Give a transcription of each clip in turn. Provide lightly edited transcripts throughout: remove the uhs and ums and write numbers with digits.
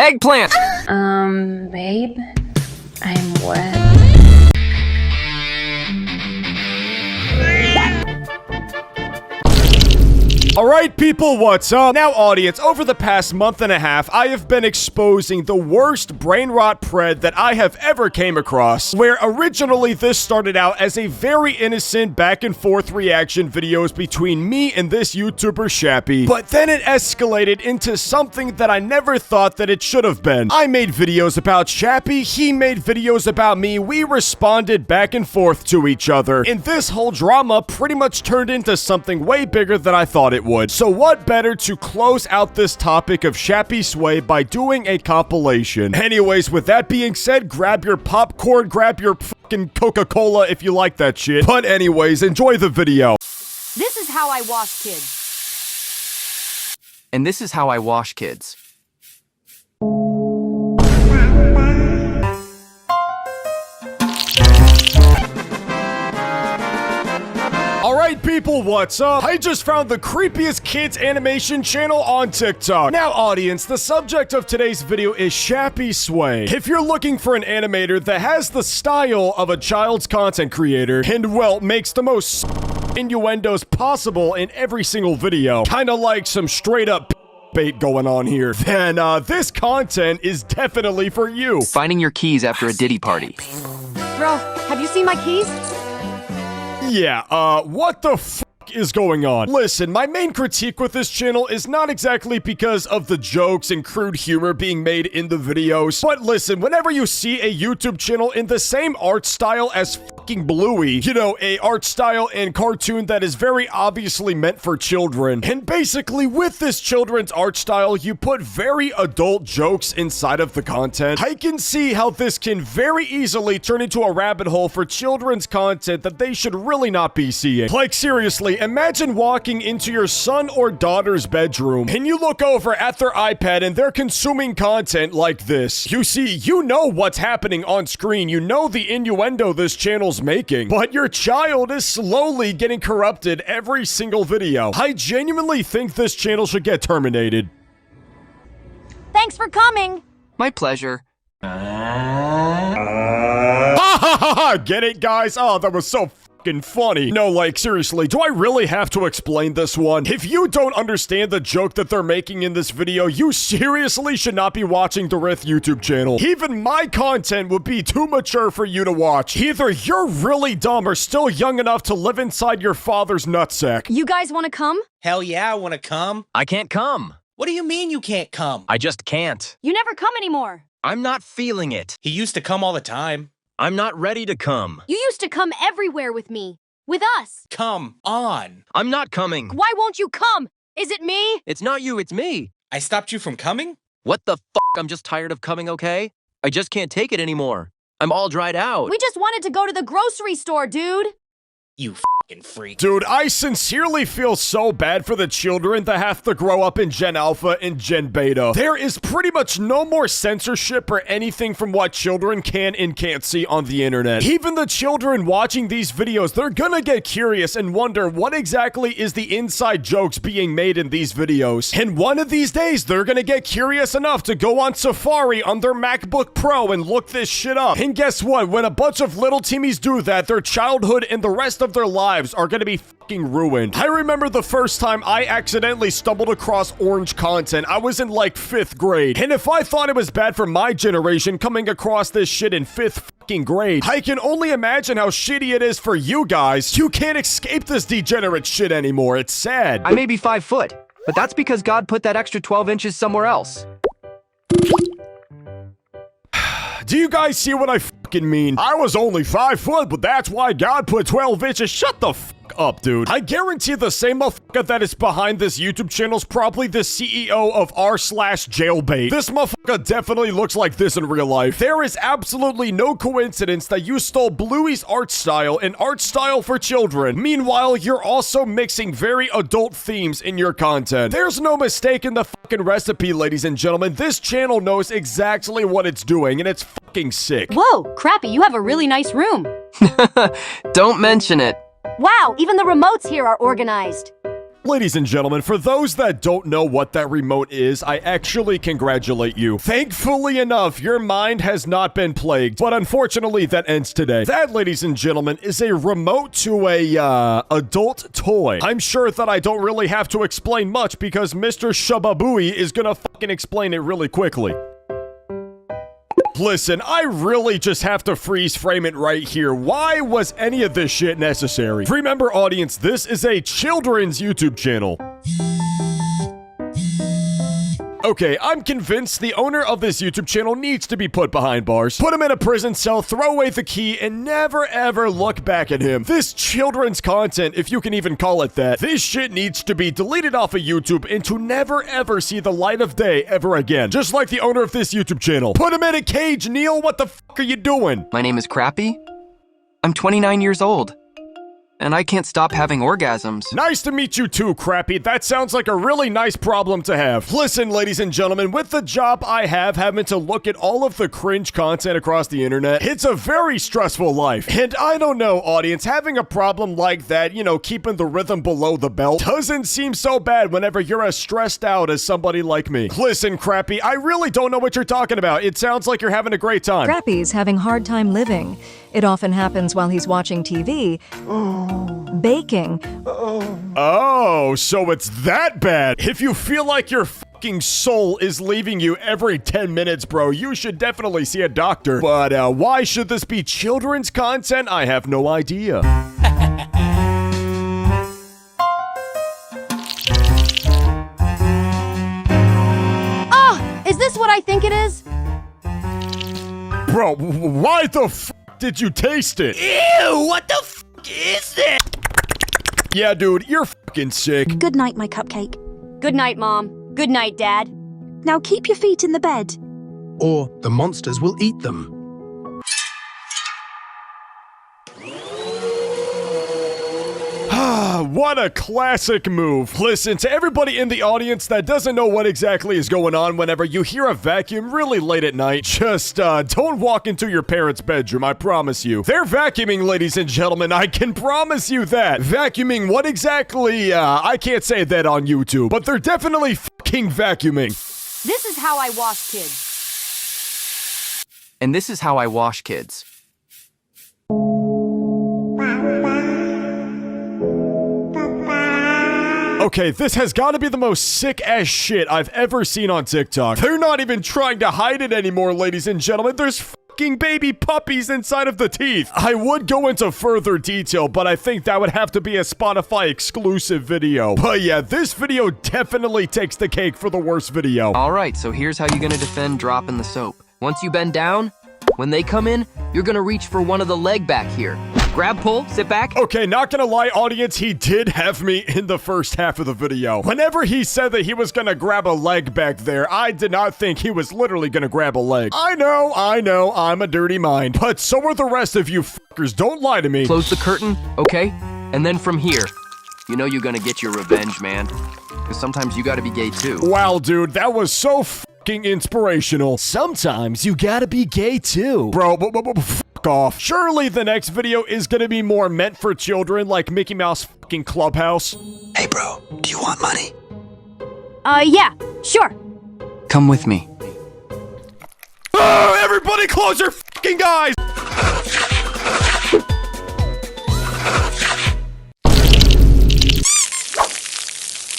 Eggplant! Babe, I'm wet. Alright people, what's up? Now audience, over the past month and a half, I have been exposing the worst brain rot pred that I have ever came across, where originally this started out as a very innocent back and forth reaction videos between me and this YouTuber Shappy, but then it escalated into something that I never thought that it should have been. I made videos about Shappy, he made videos about me, we responded back and forth to each other, and this whole drama pretty much turned into something way bigger than I thought it would. So what better to close out this topic of Shappysway by doing a compilation. Anyways, with that being said, grab your popcorn, grab your fucking Coca-Cola if you like that shit. But anyways, enjoy the video. This is how I wash kids. And this is how I wash kids. Alright people, what's up? I just found the creepiest kids animation channel on TikTok. Now audience, the subject of today's video is Shappysway. If you're looking for an animator that has the style of a child's content creator, and well, makes the most innuendos possible in every single video, kinda like some straight up bait going on here, then this content is definitely for you. Finding your keys after a Diddy party. Bro, have you seen my keys? Yeah, what the f is going on? Listen, my main critique with this channel is not exactly because of the jokes and crude humor being made in the videos, but listen, whenever you see a YouTube channel in the same art style as fucking Bluey, you know, a art style and cartoon that is very obviously meant for children, and basically with this children's art style, you put very adult jokes inside of the content, I can see how this can very easily turn into a rabbit hole for children's content that they should really not be seeing. Like seriously, imagine walking into your son or daughter's bedroom and you look over at their iPad and they're consuming content like this. You see, you know what's happening on screen, you know the innuendo this channel's making, but your child is slowly getting corrupted every single video. I genuinely think this channel should get terminated. Thanks for coming. My pleasure. Get it, guys? Oh, that was so funny. No, like, seriously, do I really have to explain this one? If you don't understand the joke that they're making in this video, you seriously should not be watching the Ryth YouTube channel. Even my content would be too mature for you to watch. Either you're really dumb or still young enough to live inside your father's nutsack. You guys want to come? Hell yeah, I want to come. I can't come. What do you mean you can't come? I just can't. You never come anymore. I'm not feeling it. He used to come all the time. I'm not ready to come. You used to come everywhere with me. With us. Come on. I'm not coming. Why won't you come? Is it me? It's not you, it's me. I stopped you from coming? What the fuck? I'm just tired of coming, okay? I just can't take it anymore. I'm all dried out. We just wanted to go to the grocery store, dude. You fucking freak. Dude, I sincerely feel so bad for the children that have to grow up in Gen Alpha and Gen Beta. There is pretty much no more censorship or anything from what children can and can't see on the internet. Even the children watching these videos, they're gonna get curious and wonder what exactly is the inside jokes being made in these videos. And one of these days, they're gonna get curious enough to go on Safari on their MacBook Pro and look this shit up. And guess what? When a bunch of little teamies do that, their childhood and the rest of their lives are gonna be fucking ruined. I remember the first time I accidentally stumbled across orange content. I was in like 5th grade. And if I thought it was bad for my generation coming across this shit in 5th fucking grade, I can only imagine how shitty it is for you guys. You can't escape this degenerate shit anymore. It's sad. I may be 5 foot, but that's because God put that extra 12 inches somewhere else. Do you guys see what I fucking mean? I was only 5 foot, but that's why God put 12 inches. Shut the fuck up, dude. I guarantee the same motherfucker that is behind this YouTube channel is probably the CEO of r/jailbait. This motherfucker definitely looks like this in real life. There is absolutely no coincidence that you stole Bluey's art style, an art style for children. Meanwhile, you're also mixing very adult themes in your content. There's no mistake in the fucking recipe, ladies and gentlemen. This channel knows exactly what it's doing, and it's fucking sick. Whoa, Crappy, you have a really nice room. Don't mention it. Wow, even the remotes here are organized. Ladies and gentlemen, for those that don't know what that remote is, I actually congratulate you. Thankfully enough, your mind has not been plagued, but unfortunately that ends today. That, ladies and gentlemen, is a remote to a, adult toy. I'm sure that I don't really have to explain much because Mr. Shababooey is gonna fucking explain it really quickly. Listen, I really just have to freeze frame it right here. Why was any of this shit necessary? Remember, audience, this is a children's YouTube channel. Okay, I'm convinced the owner of this YouTube channel needs to be put behind bars. Put him in a prison cell, throw away the key, and never ever look back at him. This children's content, if you can even call it that, this shit needs to be deleted off of YouTube and to never ever see the light of day ever again. Just like the owner of this YouTube channel. Put him in a cage, Neil. What the fuck are you doing? My name is Crappy. I'm 29 years old. And I can't stop having orgasms. Nice to meet you too, Crappy. That sounds like a really nice problem to have. Listen, ladies and gentlemen, with the job I have having to look at all of the cringe content across the internet, it's a very stressful life. And I don't know, audience, having a problem like that, you know, keeping the rhythm below the belt, doesn't seem so bad whenever you're as stressed out as somebody like me. Listen, Crappy, I really don't know what you're talking about. It sounds like you're having a great time. Crappy's having hard time living. It often happens while he's watching TV, baking. Oh, so it's that bad. If you feel like your fucking soul is leaving you every 10 minutes, bro, you should definitely see a doctor. But why should this be children's content? I have no idea. Oh, is this what I think it is? Bro, why the f did you taste it? Ew, what the f is this? Yeah, dude, you're fucking sick. Good night, my cupcake. Good night, Mom. Good night, Dad. Now keep your feet in the bed. Or the monsters will eat them. What a classic move. Listen, to everybody in the audience that doesn't know what exactly is going on whenever you hear a vacuum really late at night, just don't walk into your parents' bedroom, I promise you. They're vacuuming, ladies and gentlemen, I can promise you that. Vacuuming what exactly? I can't say that on YouTube, but they're definitely fucking vacuuming. This is how I wash kids. And this is how I wash kids. Okay, this has got to be the most sick-ass shit I've ever seen on TikTok. They're not even trying to hide it anymore, ladies and gentlemen. There's fucking baby puppies inside of the teeth. I would go into further detail, but I think that would have to be a Spotify exclusive video. But yeah, this video definitely takes the cake for the worst video. All right, so here's how you're gonna defend dropping the soap. Once you bend down, when they come in, you're gonna reach for one of the leg back here. Grab, pull, sit back. Okay, not gonna lie, audience, he did have me in the first half of the video. Whenever he said that he was gonna grab a leg back there, I did not think he was literally gonna grab a leg. I know, I'm a dirty mind. But so are the rest of you fuckers, don't lie to me. Close the curtain, okay? And then from here, you know you're gonna get your revenge, man. Because sometimes you gotta be gay too. Wow, dude, that was so fucking inspirational. Sometimes you gotta be gay too. Bro, fuck off. Surely the next video is gonna be more meant for children, like Mickey Mouse fucking Clubhouse. Hey, bro, do you want money? Yeah, sure. Come with me. Oh, everybody close your fucking eyes!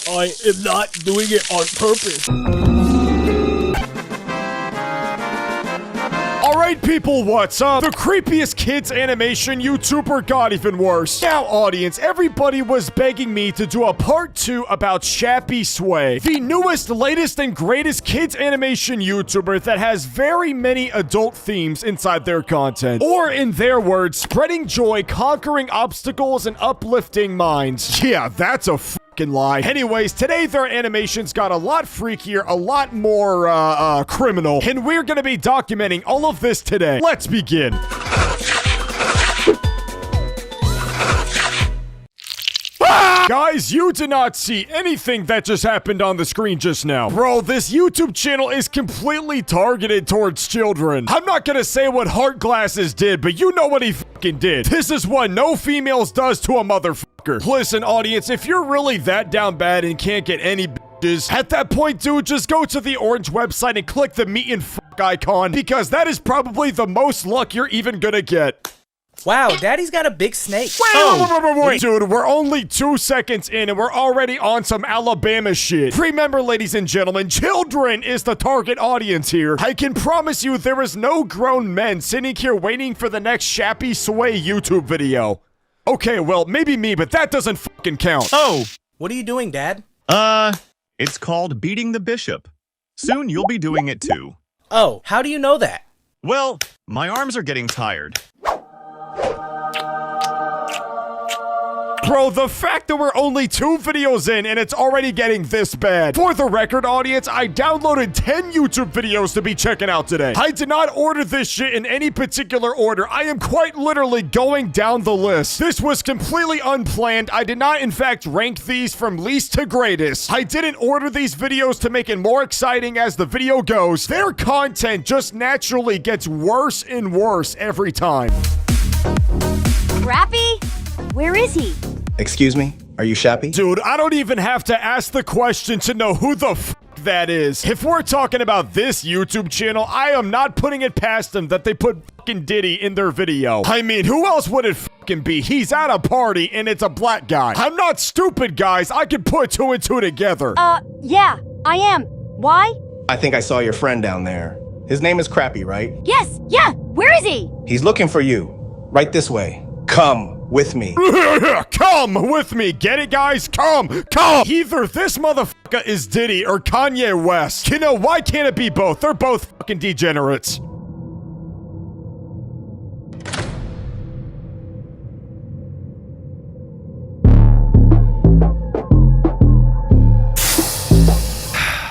I am not doing it on purpose. Alright people, what's up? The creepiest kids animation YouTuber got even worse. Now audience, everybody was begging me to do a part 2 about Shappysway, the newest, latest, and greatest kids animation YouTuber that has very many adult themes inside their content. Or in their words, spreading joy, conquering obstacles, and uplifting minds. Yeah, that's a lie. Anyways, today their animations got a lot freakier, a lot more, criminal, and we're gonna be documenting all of this today. Let's begin. Ah! Guys, you did not see anything that just happened on the screen just now. Bro, this YouTube channel is completely targeted towards children. I'm not gonna say what Heart Glasses did, but you know what he fucking did. This is what no females does to a motherfucker. Listen, audience, if you're really that down bad and can't get any bitches, at that point, dude, just go to the orange website and click the meet and fuck icon, because that is probably the most luck you're even gonna get. Wow, Daddy's got a big snake. Wait, dude, we're only 2 seconds in and we're already on some Alabama shit. Remember, ladies and gentlemen, children is the target audience here. I can promise you there is no grown men sitting here waiting for the next Shappysway YouTube video. Okay, well, maybe me, but that doesn't fucking count. Oh, What are you doing, Dad? it's called beating the bishop. Soon you'll be doing it too. Oh, how do you know that? Well, my arms are getting tired. Bro, the fact that we're only 2 videos in and it's already getting this bad. For the record, audience, I downloaded 10 YouTube videos to be checking out today. I did not order this shit in any particular order. I am quite literally going down the list. This was completely unplanned. I did not, in fact, rank these from least to greatest. I didn't order these videos to make it more exciting as the video goes. Their content just naturally gets worse and worse every time. Rappy? Where is he? Excuse me? Are you Shappy? Dude, I don't even have to ask the question to know who the f that is. If we're talking about this YouTube channel, I am not putting it past them that they put fucking Diddy in their video. I mean, who else would it fucking be? He's at a party and it's a black guy. I'm not stupid, guys. I can put 2 and 2 together. Yeah, I am. Why? I think I saw your friend down there. His name is Crappy, right? Yes, yeah, where is he? He's looking for you. Right this way. Come with me. Come with me. Get it, guys? Come. Either this motherfucker is Diddy or Kanye West. You know, why can't it be both? They're both fucking degenerates.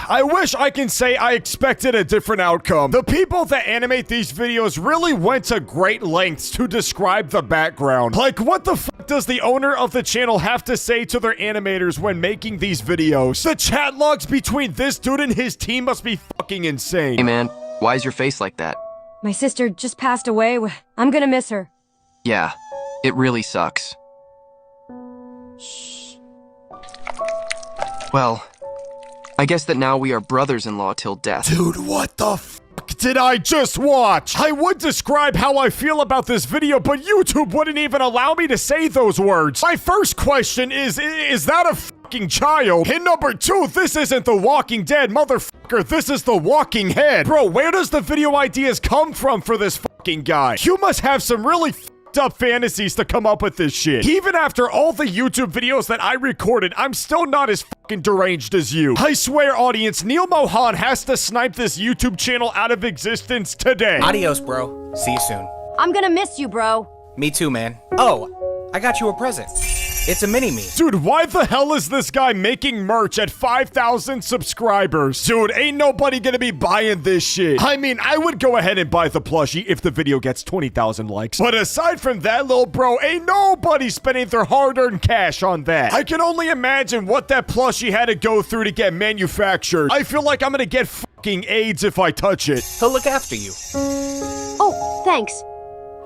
I wish I can say I expected a different outcome. The people that animate these videos really went to great lengths to describe the background. Like, what the fuck does the owner of the channel have to say to their animators when making these videos? The chat logs between this dude and his team must be fucking insane. Hey man, why is your face like that? My sister just passed away. I'm gonna miss her. Yeah, it really sucks. Well, I guess that now we are brothers-in-law till death. Dude, what the fuck did I just watch? I would describe how I feel about this video, but YouTube wouldn't even allow me to say those words. My first question is that a fucking child? And number 2, this isn't The Walking Dead, motherfucker. This is The Walking Head. Bro, where does the video ideas come from for this fucking guy? You must have some really up fantasies to come up with this shit. Even after all the YouTube videos that I recorded, I'm still not as fucking deranged as you. I swear, audience, Neil Mohan has to snipe this YouTube channel out of existence today. Adios, bro. See you soon. I'm gonna miss you, bro. Me too, man. Oh, I got you a present. It's a mini-me. Dude, why the hell is this guy making merch at 5,000 subscribers? Dude, ain't nobody gonna be buying this shit. I mean, I would go ahead and buy the plushie if the video gets 20,000 likes. But aside from that, little bro, ain't nobody spending their hard-earned cash on that. I can only imagine what that plushie had to go through to get manufactured. I feel like I'm gonna get fucking AIDS if I touch it. He'll look after you. Oh, thanks.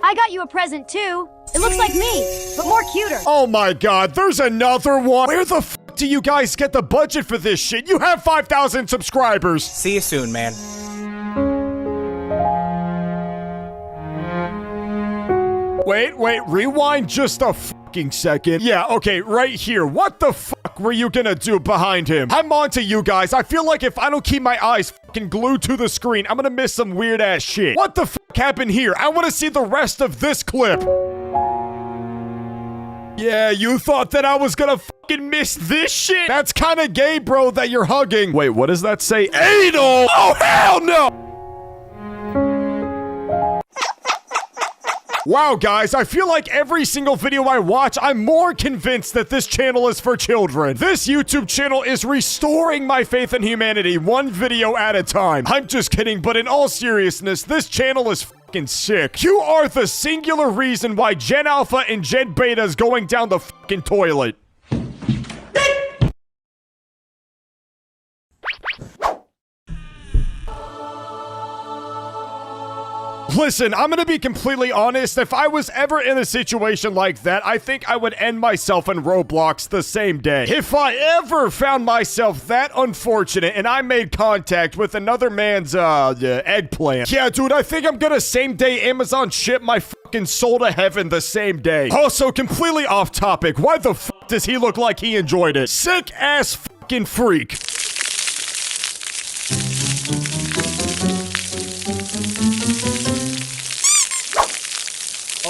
I got you a present too. It looks like me, but more cuter. Oh my god, there's another one. Where the fuck do you guys get the budget for this shit? You have 5,000 subscribers. See you soon, man. Wait, rewind just a fucking second. Yeah, okay, right here. What the fuck were you gonna do behind him? I'm on to you guys. I feel like if I don't keep my eyes fucking glued to the screen, I'm gonna miss some weird ass shit. What the fuck happened here? I wanna see the rest of this clip. Yeah, you thought that I was gonna fucking miss this shit? That's kinda gay, bro, that you're hugging. Wait, what does that say? Anal! Oh, hell no! Wow, guys, I feel like every single video I watch, I'm more convinced that this channel is for children. This YouTube channel is restoring my faith in humanity, one video at a time. I'm just kidding, but in all seriousness, this channel is fucking sick. You are the singular reason why Gen Alpha and Gen Beta is going down the fucking toilet. Listen, I'm gonna be completely honest. If I was ever in a situation like that, I think I would end myself in Roblox the same day. If I ever found myself that unfortunate and I made contact with another man's, eggplant. Yeah, dude, I think I'm gonna same day Amazon ship my fucking soul to heaven the same day. Also, completely off topic, why the fuck does he look like he enjoyed it? Sick ass fucking freak.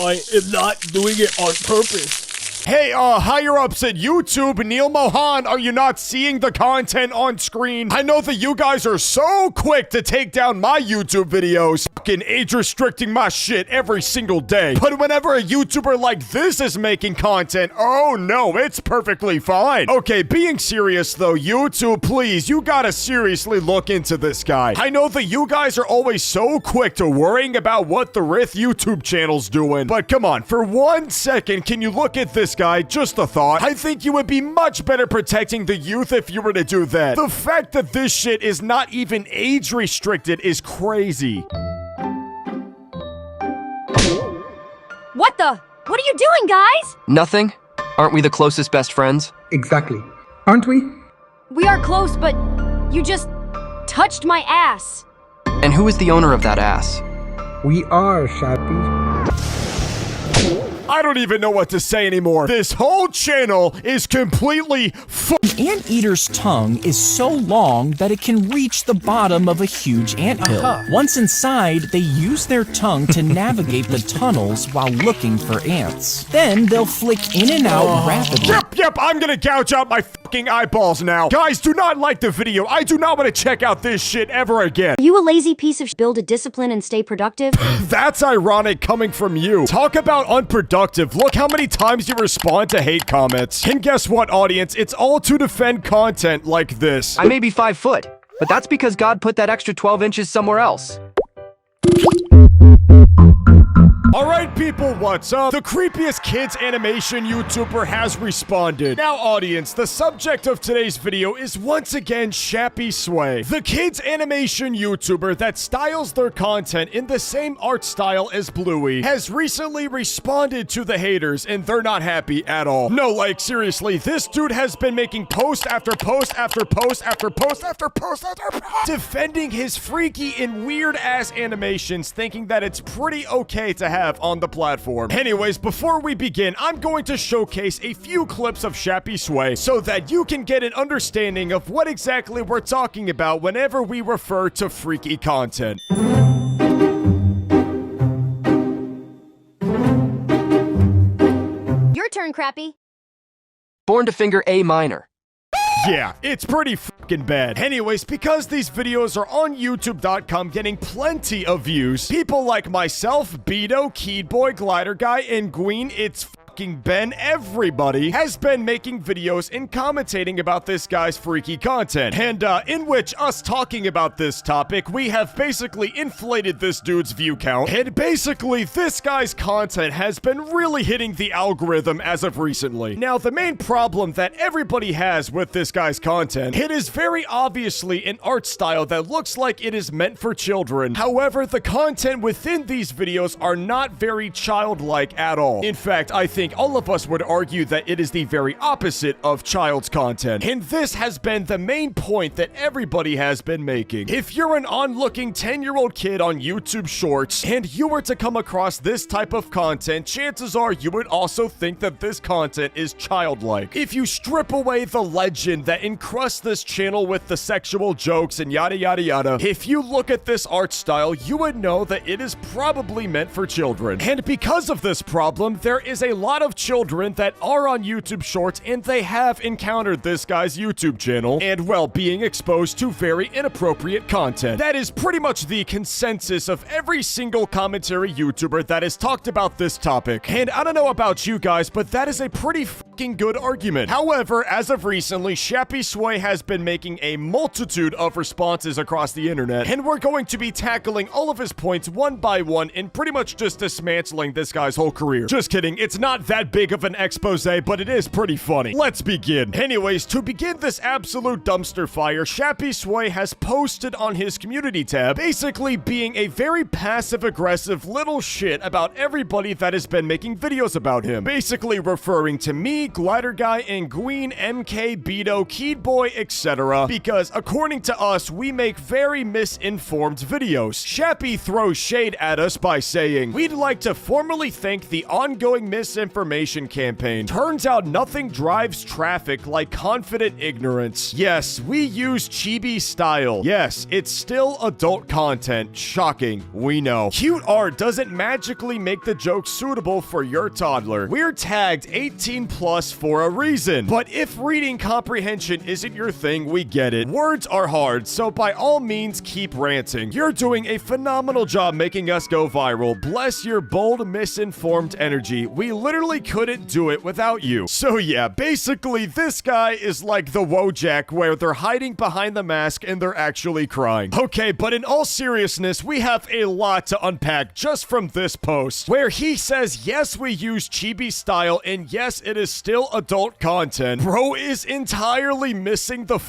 I am not doing it on purpose. Hey, higher ups at YouTube, Neil Mohan, are you not seeing the content on screen? I know that you guys are so quick to take down my YouTube videos, fucking age restricting my shit every single day. But whenever a YouTuber like this is making content, oh no, it's perfectly fine. Okay, being serious though, YouTube, please, you gotta seriously look into this guy. I know that you guys are always so quick to worrying about what the Ryth YouTube channel's doing, but come on, for 1 second, can you look at this guy? Just a thought. I think you would be much better protecting the youth if you were to do that. The fact that this shit is not even age restricted is crazy. What the? What are you doing, guys? Nothing? Aren't we the closest best friends? Exactly. Aren't we? We are close, but you just touched my ass. And who is the owner of that ass? We are, Shappy. I don't even know what to say anymore. This whole channel is completely An anteater's tongue is so long that it can reach the bottom of a huge anthill. Once inside, they use their tongue to navigate the tunnels while looking for ants. Then they'll flick in and out rapidly. Yep, I'm gonna gouge out my fucking eyeballs now. Guys, do not like the video. I do not want to check out this shit ever again. Are you a lazy piece of build a discipline and stay productive? That's ironic coming from you. Talk about unproductive. Look how many times you respond to hate comments. And guess what, audience? It's all to defend content like this. I may be 5 foot, but that's because God put that extra 12 inches somewhere else. Alright people, what's up? The creepiest kids animation YouTuber has responded. Now audience, the subject of today's video is once again Shappysway. The kids animation YouTuber that styles their content in the same art style as Bluey has recently responded to the haters and they're not happy at all. No, like seriously, this dude has been making post after post after post after post after post after post defending his freaky and weird ass animations, thinking that it's pretty okay to have on the platform. Anyways, before we begin, I'm going to showcase a few clips of Shappysway so that you can get an understanding of what exactly we're talking about whenever we refer to freaky content. Your turn, Crappy. Born to finger A minor. Yeah, it's pretty fucking bad. Anyways, because these videos are on YouTube.com getting plenty of views, people like myself, Beto, Keyboy, Glider Guy, and Gween, it's fucking Ben, everybody has been making videos and commentating about this guy's freaky content. And, in which us talking about this topic, we have basically inflated this dude's view count. And basically, this guy's content has been really hitting the algorithm as of recently. Now, the main problem that everybody has with this guy's content, it is very obviously an art style that looks like it is meant for children. However, the content within these videos are not very childlike at all. In fact, I think all of us would argue that it is the very opposite of child's content. And this has been the main point that everybody has been making. If you're an onlooking 10-year-old kid on YouTube Shorts and you were to come across this type of content, chances are you would also think that this content is childlike. If you strip away the legend that encrusts this channel with the sexual jokes and yada yada yada, if you look at this art style, you would know that it is probably meant for children. And because of this problem, there is a lot of children that are on YouTube Shorts and they have encountered this guy's YouTube channel and, well, being exposed to very inappropriate content. That is pretty much the consensus of every single commentary YouTuber that has talked about this topic. And I don't know about you guys, but that is a pretty fucking fucking good argument. However, as of recently, Shappysway has been making a multitude of responses across the internet, and we're going to be tackling all of his points one by one and pretty much just dismantling this guy's whole career. Just kidding, it's not that big of an expose, but it is pretty funny. Let's begin. Anyways, to begin this absolute dumpster fire, Shappysway has posted on his community tab, basically being a very passive-aggressive little shit about everybody that has been making videos about him. Basically referring to me, Glider Guy, Anguine, MK, Beto, Keyed Boy, etc. Because according to us, we make very misinformed videos. Shappy throws shade at us by saying, "We'd like to formally thank the ongoing misinformation campaign. Turns out nothing drives traffic like confident ignorance. Yes, we use chibi style. Yes, it's still adult content. Shocking, we know. Cute art doesn't magically make the joke suitable for your toddler. We're tagged 18 plus for a reason. But if reading comprehension isn't your thing, we get it. Words are hard, so by all means keep ranting. You're doing a phenomenal job making us go viral. Bless your bold, misinformed energy. We literally couldn't do it without you." So yeah, basically this guy is like the Wojak where they're hiding behind the mask and they're actually crying. Okay, but in all seriousness, we have a lot to unpack just from this post, where he says, yes, we use chibi style, and yes, it is still adult content. Bro is entirely missing the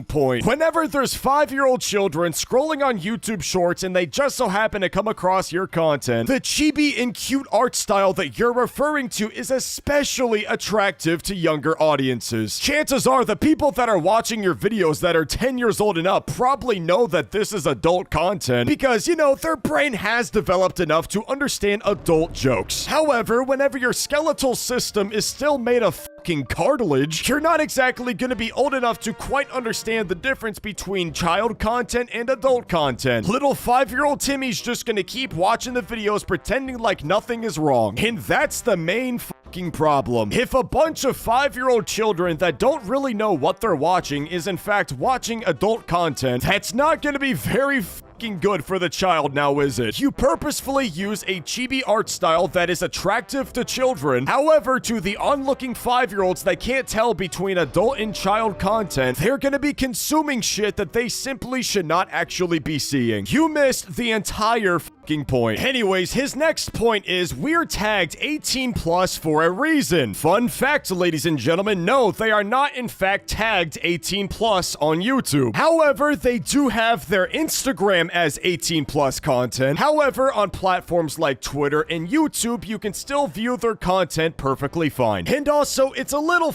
point. Whenever there's 5-year-old children scrolling on YouTube Shorts and they just so happen to come across your content, the chibi and cute art style that you're referring to is especially attractive to younger audiences. Chances are the people that are watching your videos that are 10 years old and up probably know that this is adult content because, you know, their brain has developed enough to understand adult jokes. However, whenever your skeletal system is still made of fucking cartilage, you're not exactly gonna be old enough to quite understand the difference between child content and adult content. Little 5-year-old Timmy's just gonna keep watching the videos pretending like nothing is wrong. And that's the main fucking problem. If a bunch of 5-year-old children that don't really know what they're watching is in fact watching adult content, that's not gonna be very good for the child, now is it? You purposefully use a chibi art style that is attractive to children. However, to the onlooking 5-year-olds that can't tell between adult and child content, they're gonna be consuming shit that they simply should not actually be seeing. You missed the entire point. Anyways, his next point is we're tagged 18 plus for a reason. Fun fact, ladies and gentlemen, no, they are not in fact tagged 18 plus on YouTube. However, they do have their Instagram as 18 plus content. However, on platforms like Twitter and YouTube, you can still view their content perfectly fine. And also, it's a little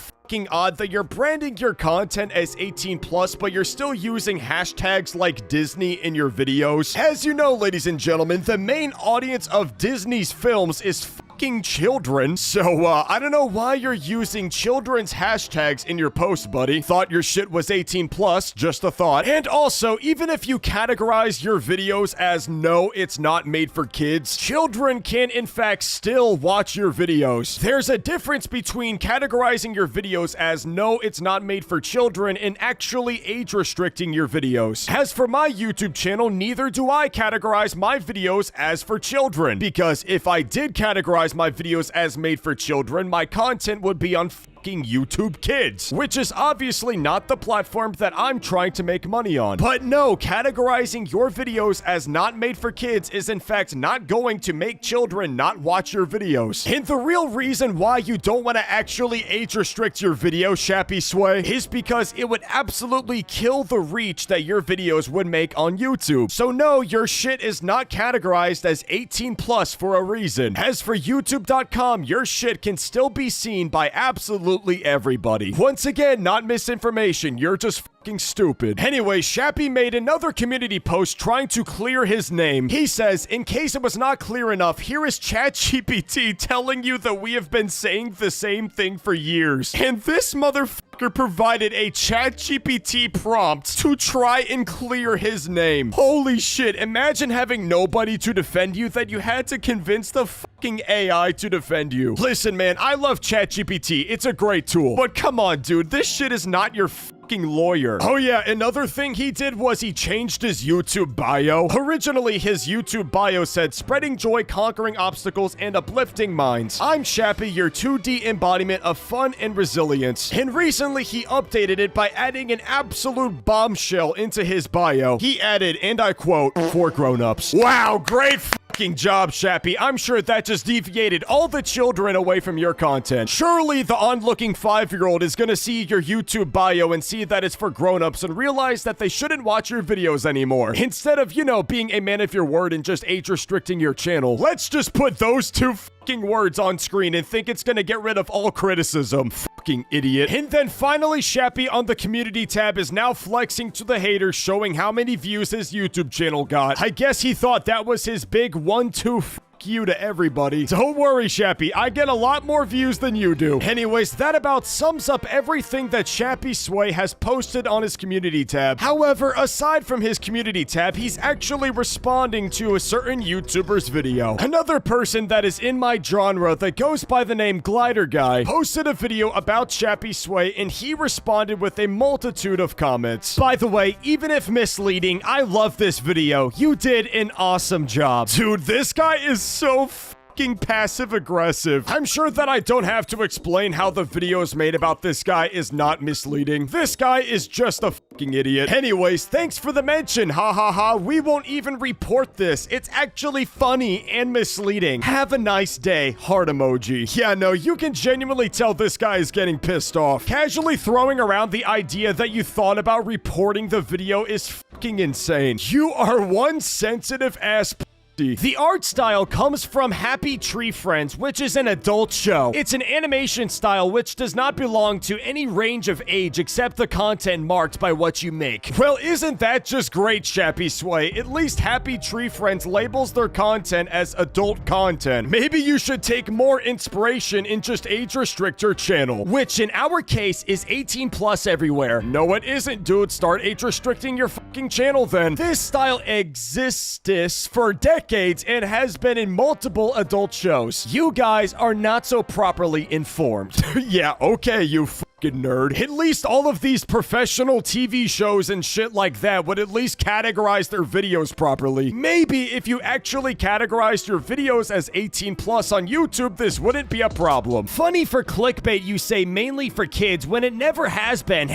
odd that you're branding your content as 18 plus, but you're still using hashtags like Disney in your videos. As you know, ladies and gentlemen, the main audience of Disney's films is fucking children. So, I don't know why you're using children's hashtags in your post, buddy. Thought your shit was 18 plus, just a thought. And also, even if you categorize your videos as no, it's not made for kids, children can in fact still watch your videos. There's a difference between categorizing your videos as no, it's not made for children, and actually age restricting your videos. As for my YouTube channel, neither do I categorize my videos as for children, because if I did categorize my videos as made for children, my content would be on YouTube Kids, which is obviously not the platform that I'm trying to make money on. But no, categorizing your videos as not made for kids is in fact not going to make children not watch your videos. And the real reason why you don't want to actually age restrict your video, Shappysway, is because it would absolutely kill the reach that your videos would make on YouTube. So no, your shit is not categorized as 18 plus for a reason. As for YouTube.com, your shit can still be seen by absolutely everybody. Once again, not misinformation, you're just fucking stupid. Anyway, Shappy made another community post trying to clear his name. He says, in case it was not clear enough, here is ChatGPT telling you that we have been saying the same thing for years. And this motherfucker provided a ChatGPT prompt to try and clear his name. Holy shit, imagine having nobody to defend you, that you had to convince the fucking AI to defend you. Listen, man, I love ChatGPT. It's a great tool. But come on, dude, this shit is not your fucking lawyer. Oh yeah, another thing he did was he changed his YouTube bio. Originally, his YouTube bio said, spreading joy, conquering obstacles, and uplifting minds. I'm Shappy, your 2D embodiment of fun and resilience. And recently, he updated it by adding an absolute bombshell into his bio. He added, and I quote, for grown-ups. Wow, great fucking job, Shappy. I'm sure that just deviated all the children away from your content. Surely the onlooking 5-year-old is gonna see your YouTube bio and see that it's for grown-ups and realize that they shouldn't watch your videos anymore. Instead of, you know, being a man of your word and just age restricting your channel, let's just put those two fucking words on screen and think it's gonna get rid of all criticism. Fucking idiot. And then finally, Shappy on the community tab is now flexing to the haters, showing how many views his YouTube channel got. I guess he thought that was his big 1-2 you to everybody. Don't worry, Shappy, I get a lot more views than you do. Anyways, that about sums up everything that Shappysway has posted on his community tab. However, aside from his community tab, he's actually responding to a certain YouTuber's video. Another person that is in my genre that goes by the name Glider Guy posted a video about Shappysway and he responded with a multitude of comments. By the way, even if misleading, I love this video. You did an awesome job. Dude, this guy is so fucking passive-aggressive. I'm sure that I don't have to explain how the videos made about this guy is not misleading. This guy is just a fucking idiot. Anyways, thanks for the mention. Ha ha ha. We won't even report this. It's actually funny and misleading. Have a nice day. Heart emoji. Yeah, no, you can genuinely tell this guy is getting pissed off. Casually throwing around the idea that you thought about reporting the video is fucking insane. You are one sensitive ass. The art style comes from Happy Tree Friends, which is an adult show. It's an animation style which does not belong to any range of age except the content marked by what you make. Well, isn't that just great, Shappysway? At least Happy Tree Friends labels their content as adult content. Maybe you should take more inspiration and just age restrict your channel, which in our case is 18+ everywhere. No, it isn't, dude. Start age restricting your fucking channel then. This style exists for decades and has been in multiple adult shows. You guys are not so properly informed. Yeah, okay, you fucking nerd. At least all of these professional TV shows and shit like that would at least categorize their videos properly. Maybe if you actually categorized your videos as 18+ on YouTube, this wouldn't be a problem. Funny for clickbait, you say mainly for kids when it never has been.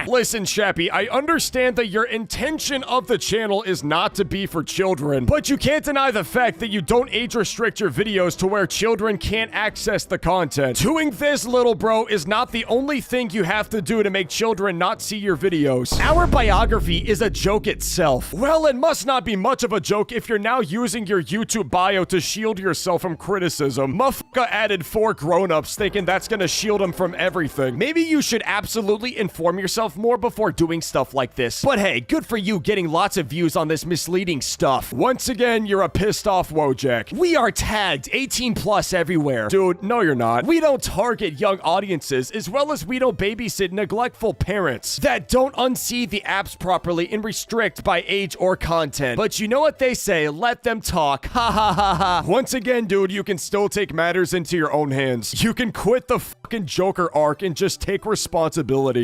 Listen, Shappy, I understand that your intention of the channel is not to be for children, but you can't deny the fact that you don't age restrict your videos to where children can't access the content. Doing this, little bro, is not the only thing you have to do to make children not see your videos. Our biography is a joke itself. Well, it must not be much of a joke if you're now using your YouTube bio to shield yourself from criticism. Motherfucker added 4 grown-ups thinking that's gonna shield him from everything. Maybe you should absolutely inform yourself more before doing stuff like this. But hey, good for you getting lots of views on this misleading stuff. Once again, you're a pissed off Wojak. We are tagged 18+ everywhere. Dude, no you're not. We don't target young audiences, as well as we don't babysit neglectful parents that don't unsee the apps properly and restrict by age or content. But you know what they say, let them talk. Ha ha ha ha. Once again, dude, you can still take matters into your own hands. You can quit the fucking Joker arc and just take responsibility.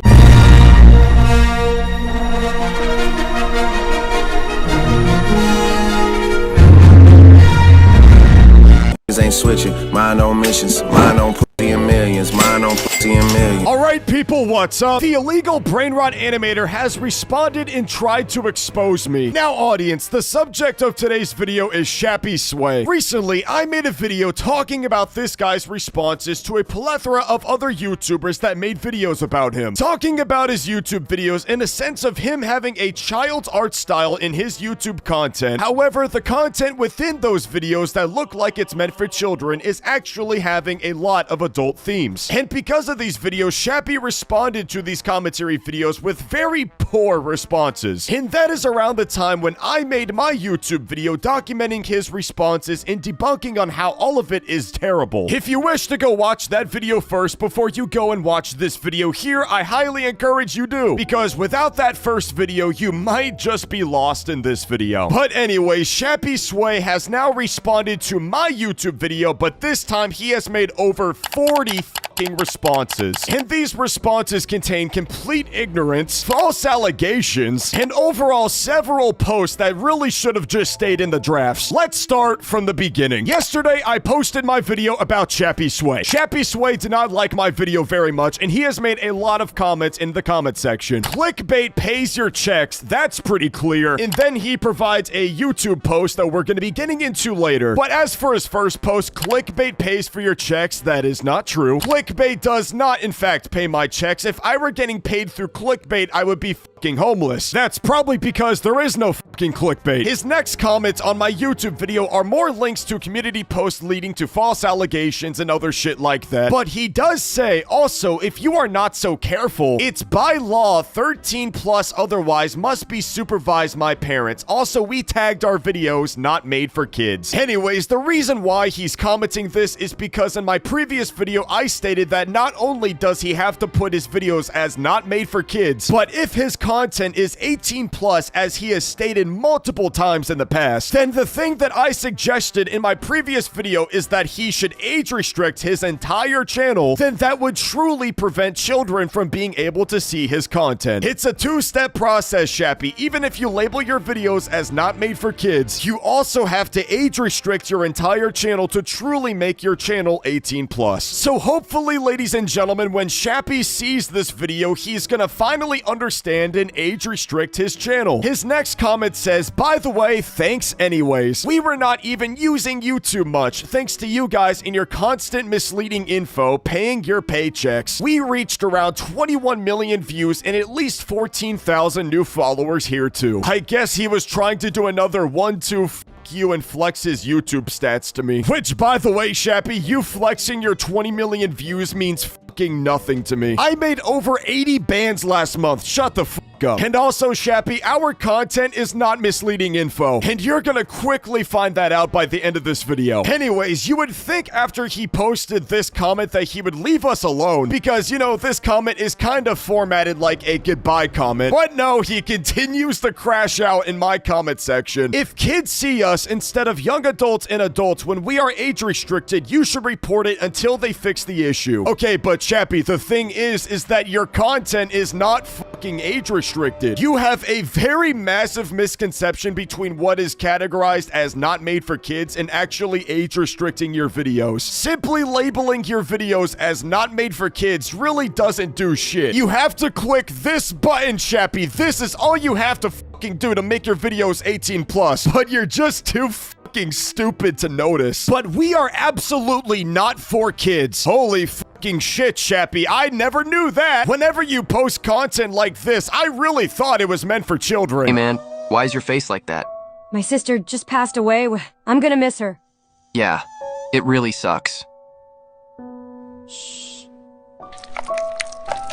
Ain't switching, mine on missions, mine on pussy and millions, mine on pussy and millions. Alright people, what's up? The illegal Brainrot animator has responded and tried to expose me. Now audience, the subject of today's video is Shappysway. Recently, I made a video talking about this guy's responses to a plethora of other YouTubers that made videos about him. Talking about his YouTube videos in a sense of him having a child's art style in his YouTube content. However, the content within those videos that look like it's meant for children is actually having a lot of adult themes. And because of these videos, Shappy responded to these commentary videos with very poor responses. And that is around the time when I made my YouTube video documenting his responses and debunking on how all of it is terrible. If you wish to go watch that video first before you go and watch this video here, I highly encourage you do, because without that first video, you might just be lost in this video. But anyway, Shappysway has now responded to my YouTube video, but this time he has made over 40 fucking responses. And these responses contain complete ignorance, false allegations, and overall several posts that really should have just stayed in the drafts. Let's start from the beginning. Yesterday, I posted my video about Shappysway. Shappysway did not like my video very much, and he has made a lot of comments in the comment section. Clickbait pays your checks, that's pretty clear. And then he provides a YouTube post that we're going to be getting into later. But as for his first post, clickbait pays for your checks, that is not true. Clickbait does not, in fact, pay my checks. If I were getting paid through clickbait, I would be fucking homeless. That's probably because there is no fucking clickbait. His next comments on my YouTube video are more links to community posts leading to false allegations and other shit like that. But he does say, also, if you are not so careful, it's by law 13 plus otherwise must be supervised by parents. Also, we tagged our videos not made for kids. Anyways, the reason why he's commenting this is because in my previous video, I stated that not only does he have to put his videos as not made for kids, but if his content is 18 plus, as he has stated multiple times in the past, then the thing that I suggested in my previous video is that he should age restrict his entire channel, then that would truly prevent children from being able to see his content. It's a two-step process, Shappy. Even if you label your videos as not made for kids, you also have to age restrict your entire channel to truly make your channel 18 plus. So hopefully, ladies and gentlemen, when Shappy sees this video, he's gonna finally understand and age restrict his channel. His next comment says, by the way, thanks anyways. We were not even using YouTube much, thanks to you guys and your constant misleading info paying your paychecks. We reached around 21 million views and at least 14,000 new followers here too. I guess he was trying to do another 1-2 you and flex his YouTube stats to me. Which, by the way, Shappy, you flexing your 20 million views means fucking nothing to me. I made over 80 bans last month. Shut the fuck up. And also, Shappy, our content is not misleading info, and you're gonna quickly find that out by the end of this video. Anyways, you would think after he posted this comment that he would leave us alone, because, you know, this comment is kind of formatted like a goodbye comment. But no, he continues to crash out in my comment section. If kids see us instead of young adults and adults when we are age restricted, you should report it until they fix the issue. Okay, but Shappy, the thing is that your content is not fucking age restricted. You have a very massive misconception between what is categorized as not made for kids and actually age restricting your videos. Simply labeling your videos as not made for kids really doesn't do shit. You have to click this button, Shappy. This is all you have to fucking do to make your videos 18 plus, but you're just too fucking stupid to notice. But we are absolutely not for kids. Holy fucking shit, Shappy. I never knew that. Whenever you post content like this, I really thought it was meant for children. Hey man, why is your face like that? My sister just passed away. I'm gonna miss her. Yeah, it really sucks.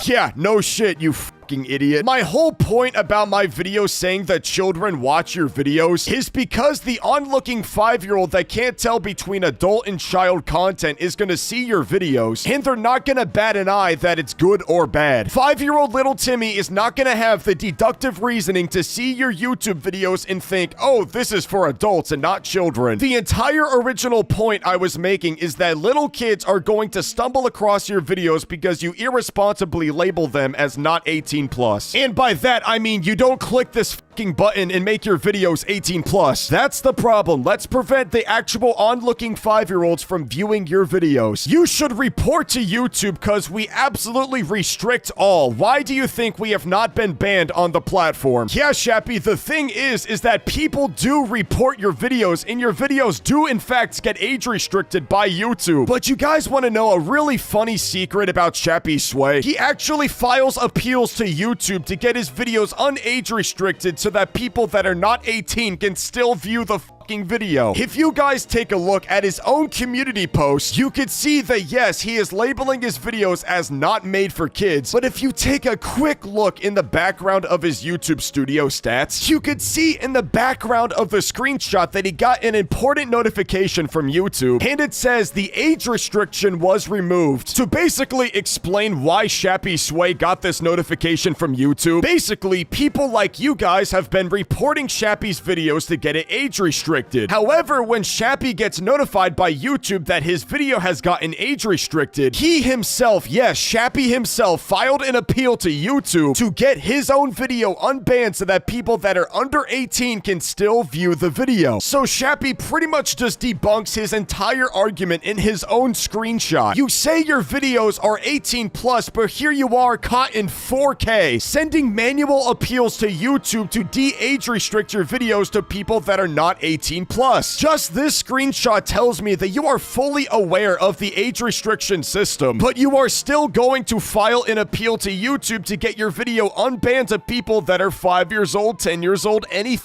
Yeah, no shit, you fucking idiot. My whole point about my video saying that children watch your videos is because the onlooking 5-year-old that can't tell between adult and child content is gonna see your videos, and they're not gonna bat an eye that it's good or bad. 5-year-old little Timmy is not gonna have the deductive reasoning to see your YouTube videos and think, oh, this is for adults and not children. The entire original point I was making is that little kids are going to stumble across your videos because you irresponsibly label them as not 18 plus. And by that, I mean you don't click this fucking button and make your videos 18 plus. That's the problem. Let's prevent the actual onlooking 5-year-olds from viewing your videos. You should report to YouTube because we absolutely restrict all. Why do you think we have not been banned on the platform? Yeah, Shappy, the thing is that people do report your videos and your videos do in fact get age restricted by YouTube. But you guys want to know a really funny secret about Shappysway? He actually files appeals to YouTube to get his videos unage restricted so that people that are not 18 can still view the video. If you guys take a look at his own community posts, you could see that yes, he is labeling his videos as not made for kids, but if you take a quick look in the background of his YouTube studio stats, you could see in the background of the screenshot that he got an important notification from YouTube, and it says the age restriction was removed. To basically explain why Shappysway got this notification from YouTube, basically, people like you guys have been reporting Shappy's videos to get it age restricted. restricted. However, when Shappy gets notified by YouTube that his video has gotten age restricted, he himself, yes, Shappy himself, filed an appeal to YouTube to get his own video unbanned so that people that are under 18 can still view the video. So Shappy pretty much just debunks his entire argument in his own screenshot. You say your videos are 18 plus, but here you are caught in 4K, sending manual appeals to YouTube to de-age restrict your videos to people that are not 18 plus. Just this screenshot tells me that you are fully aware of the age restriction system, but you are still going to file an appeal to YouTube to get your video unbanned to people that are 5 years old, 10 years old, any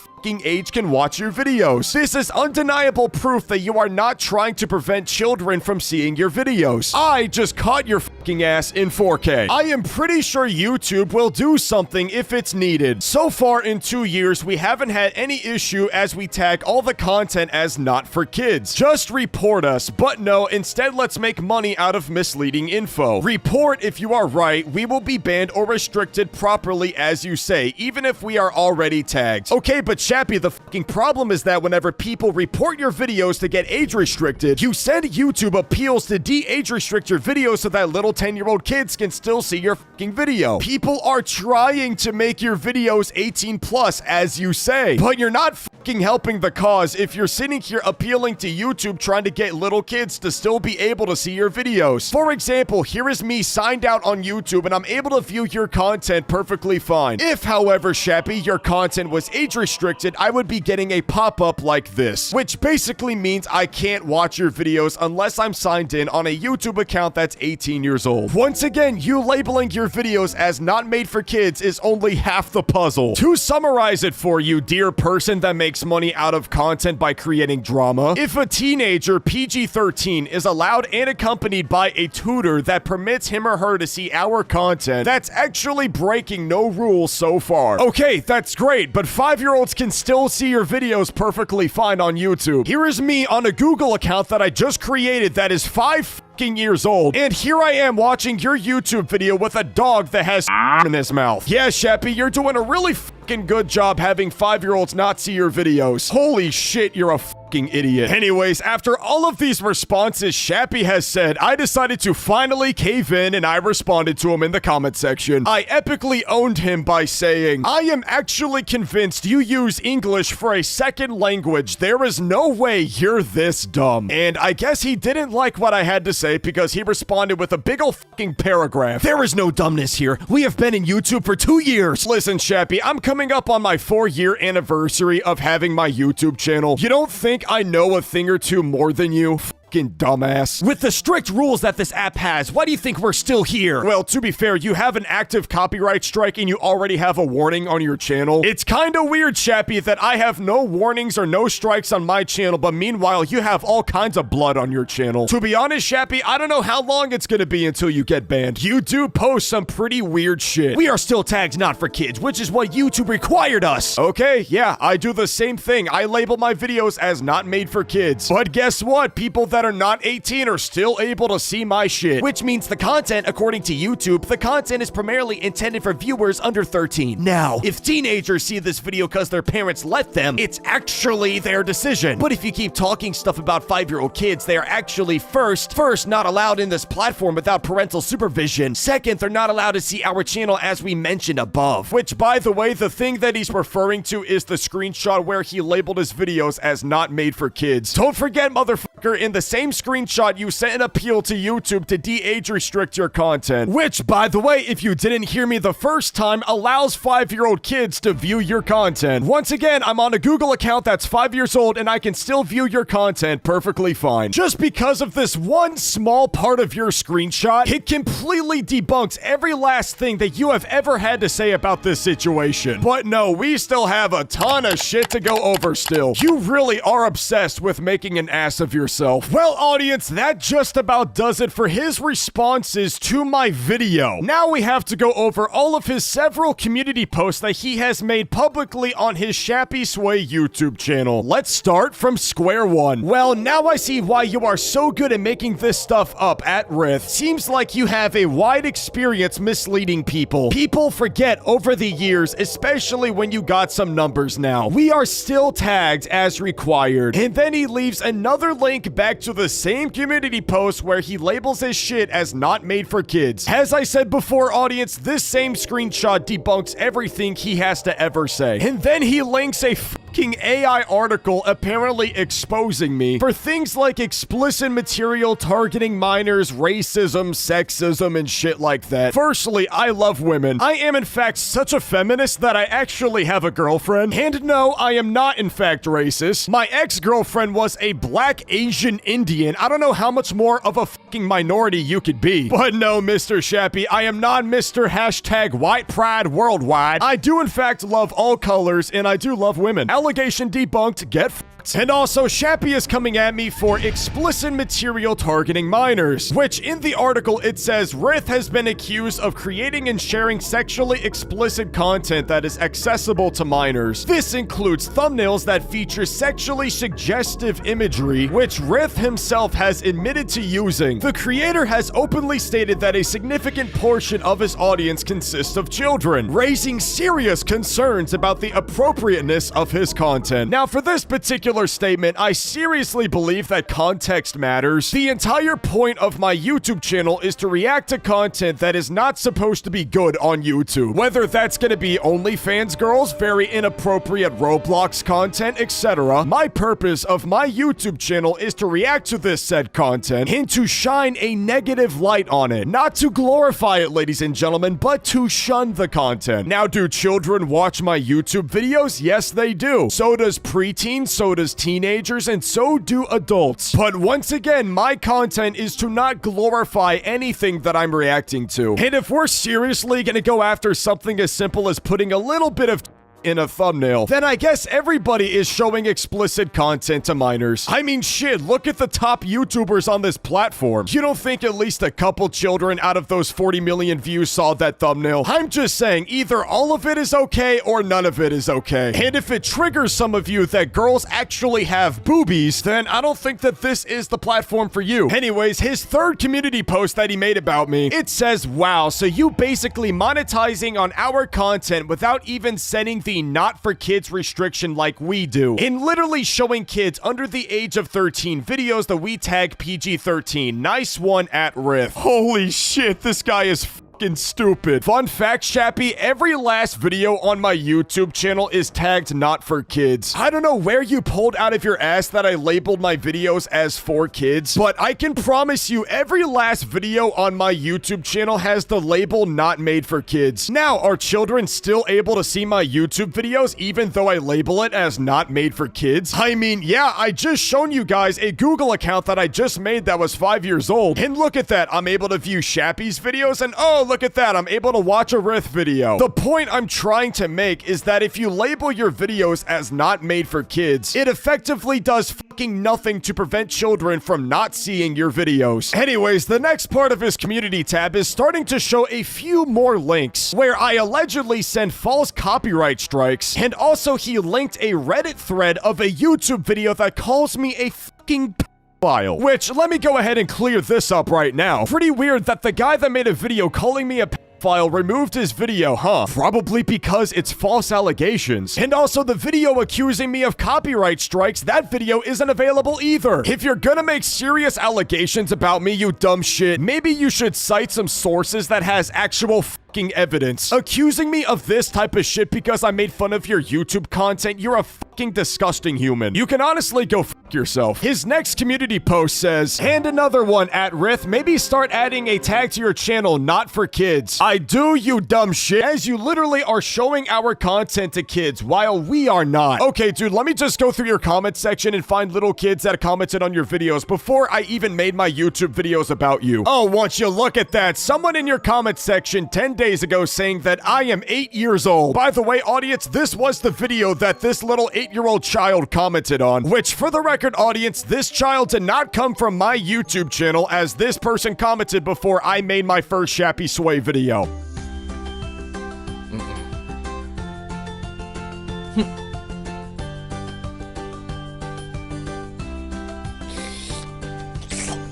age can watch your videos. This is undeniable proof that you are not trying to prevent children from seeing your videos. I just caught your fucking ass in 4K. I am pretty sure YouTube will do something if it's needed. So far in 2 years, we haven't had any issue as we tag all the content as not for kids. Just report us, but no, instead let's make money out of misleading info. Report if you are right, we will be banned or restricted properly as you say, even if we are already tagged. Okay, but Shappy, the fucking problem is that whenever people report your videos to get age restricted, you send YouTube appeals to de-age restrict your videos so that little 10-year-old kids can still see your fucking video. People are trying to make your videos 18 plus, as you say, but you're not fucking helping the cause if you're sitting here appealing to YouTube trying to get little kids to still be able to see your videos. For example, here is me signed out on YouTube and I'm able to view your content perfectly fine. If, however, Shappy, your content was age restricted, I would be getting a pop-up like this, which basically means I can't watch your videos unless I'm signed in on a YouTube account that's 18 years old. Once again, you labeling your videos as not made for kids is only half the puzzle. To summarize it for you, dear person that makes money out of content by creating drama, if a teenager PG-13 is allowed and accompanied by a tutor that permits him or her to see our content, that's actually breaking no rules so far. Okay, that's great, but 5-year-olds can still see your videos perfectly fine on YouTube. Here is me on a Google account that I just created that is 5 years old, and here I am watching your YouTube video with a dog that has in his mouth. Yeah, Shappy, you're doing a really fucking good job having 5-year-olds not see your videos. Holy shit, you're a fucking idiot. Anyways, after all of these responses Shappy has said, I decided to finally cave in and I responded to him in the comment section. I epically owned him by saying, I am actually convinced you use English for a second language. There is no way you're this dumb. And I guess he didn't like what I had to say because he responded with a big ol' fucking paragraph. There is no dumbness here. We have been in YouTube for 2 years. Listen, Shappy, I'm coming up on my 4-year anniversary of having my YouTube channel. You don't think I know a thing or two more than you? Dumbass. With the strict rules that this app has, why do you think we're still here? Well, to be fair, you have an active copyright strike and you already have a warning on your channel. It's kind of weird, Shappy, that I have no warnings or no strikes on my channel, but meanwhile, you have all kinds of blood on your channel. To be honest, Shappy, I don't know how long it's gonna be until you get banned. You do post some pretty weird shit. We are still tagged not for kids, which is what YouTube required us. Okay, yeah, I do the same thing. I label my videos as not made for kids. But guess what? People that are not 18 are still able to see my shit, which means the content, according to YouTube, the content is primarily intended for viewers under 13. Now, if teenagers see this video because their parents let them, it's actually their decision. But if you keep talking stuff about 5-year-old kids, they are actually first, not allowed in this platform without parental supervision. Second, they're not allowed to see our channel as we mentioned above, which, by the way, the thing that he's referring to is the screenshot where he labeled his videos as not made for kids. Don't forget, motherfucker, in the same screenshot, you sent an appeal to YouTube to de-age restrict your content, which, by the way, if you didn't hear me the first time, allows 5-year-old kids to view your content. Once again, I'm on a Google account that's 5 years old and I can still view your content perfectly fine. Just because of this one small part of your screenshot, it completely debunks every last thing that you have ever had to say about this situation. But no, we still have a ton of shit to go over still. You really are obsessed with making an ass of yourself. himself. Well, audience, that just about does it for his responses to my video. Now we have to go over all of his several community posts that he has made publicly on his Shappysway YouTube channel. Let's start from square one. Well, now I see why you are so good at making this stuff up at Ryth. Seems like you have a wide experience misleading people. People forget over the years, especially when you got some numbers now. We are still tagged as required. And then he leaves another link back to the same community post where he labels his shit as not made for kids. As I said before, audience, this same screenshot debunks everything he has to ever say. And then he links a fucking AI article apparently exposing me for things like explicit material targeting minors, racism, sexism, and shit like that. Firstly, I love women. I am in fact such a feminist that I actually have a girlfriend. And no, I am not in fact racist. My ex-girlfriend was a black Asian Indian. I don't know how much more of a fucking minority you could be. But no, Mr. Shappy, I am not Mr. Hashtag White Pride Worldwide. I do in fact love all colors, and I do love women. Allegation debunked, get fucked. And also, Shappy is coming at me for explicit material targeting minors, which in the article it says Ryth has been accused of creating and sharing sexually explicit content that is accessible to minors. This includes thumbnails that feature sexually suggestive imagery, which Ryth himself has admitted to using. The creator has openly stated that a significant portion of his audience consists of children, raising serious concerns about the appropriateness of his content. Now, for this particular statement, I seriously believe that context matters. The entire point of my YouTube channel is to react to content that is not supposed to be good on YouTube. Whether that's gonna be OnlyFans girls, very inappropriate Roblox content, etc. My purpose of my YouTube channel is to react to this said content and to shine a negative light on it. Not to glorify it, ladies and gentlemen, but to shun the content. Now, do children watch my YouTube videos? Yes, they do. So does preteens, so does teenagers, and so do adults. But once again, my content is to not glorify anything that I'm reacting to. And if we're seriously gonna go after something as simple as putting a little bit of in a thumbnail, then I guess everybody is showing explicit content to minors. I mean, shit, look at the top YouTubers on this platform. You don't think at least a couple children out of those 40 million views saw that thumbnail? I'm just saying, either all of it is okay or none of it is okay. And if it triggers some of you that girls actually have boobies, then I don't think that this is the platform for you. Anyways, his third community post that he made about me, it says, wow, so you basically monetizing on our content without even setting the not for kids restriction like we do, in literally showing kids under the age of 13 videos that we tag PG-13. Nice one at Ryth. Holy shit, this guy is fucking stupid. Fun fact, Shappy, every last video on my YouTube channel is tagged not for kids. I don't know where you pulled out of your ass that I labeled my videos as for kids, but I can promise you every last video on my YouTube channel has the label not made for kids. Now, are children still able to see my YouTube videos even though I label it as not made for kids? I mean, yeah, I just shown you guys a Google account that I just made that was 5 years old, and look at that, I'm able to view Shappy's videos, and oh, look at that, I'm able to watch a Ryth video. The point I'm trying to make is that if you label your videos as not made for kids, it effectively does fucking nothing to prevent children from not seeing your videos. Anyways, the next part of his community tab is starting to show a few more links where I allegedly send false copyright strikes, and also he linked a Reddit thread of a YouTube video that calls me a fucking file. Which, let me go ahead and clear this up right now. Pretty weird that the guy that made a video calling me a file removed his video, huh? Probably because it's false allegations. And also the video accusing me of copyright strikes, that video isn't available either. If you're gonna make serious allegations about me, you dumb shit, maybe you should cite some sources that has actual fucking evidence. Accusing me of this type of shit because I made fun of your YouTube content, you're a fucking disgusting human. You can honestly go fuck yourself. His next community post says, and another one at Ryth, maybe start adding a tag to your channel, not for kids. I do, you dumb shit, as you literally are showing our content to kids while we are not. Okay, dude, let me just go through your comment section and find little kids that commented on your videos before I even made my YouTube videos about you. Oh, won't you look at that? Someone in your comment section 10 days days ago saying that I am 8 years old. By the way, audience, this was the video that this little 8-year-old child commented on, which for the record, audience, this child did not come from my YouTube channel, as this person commented before I made my first Shappysway video.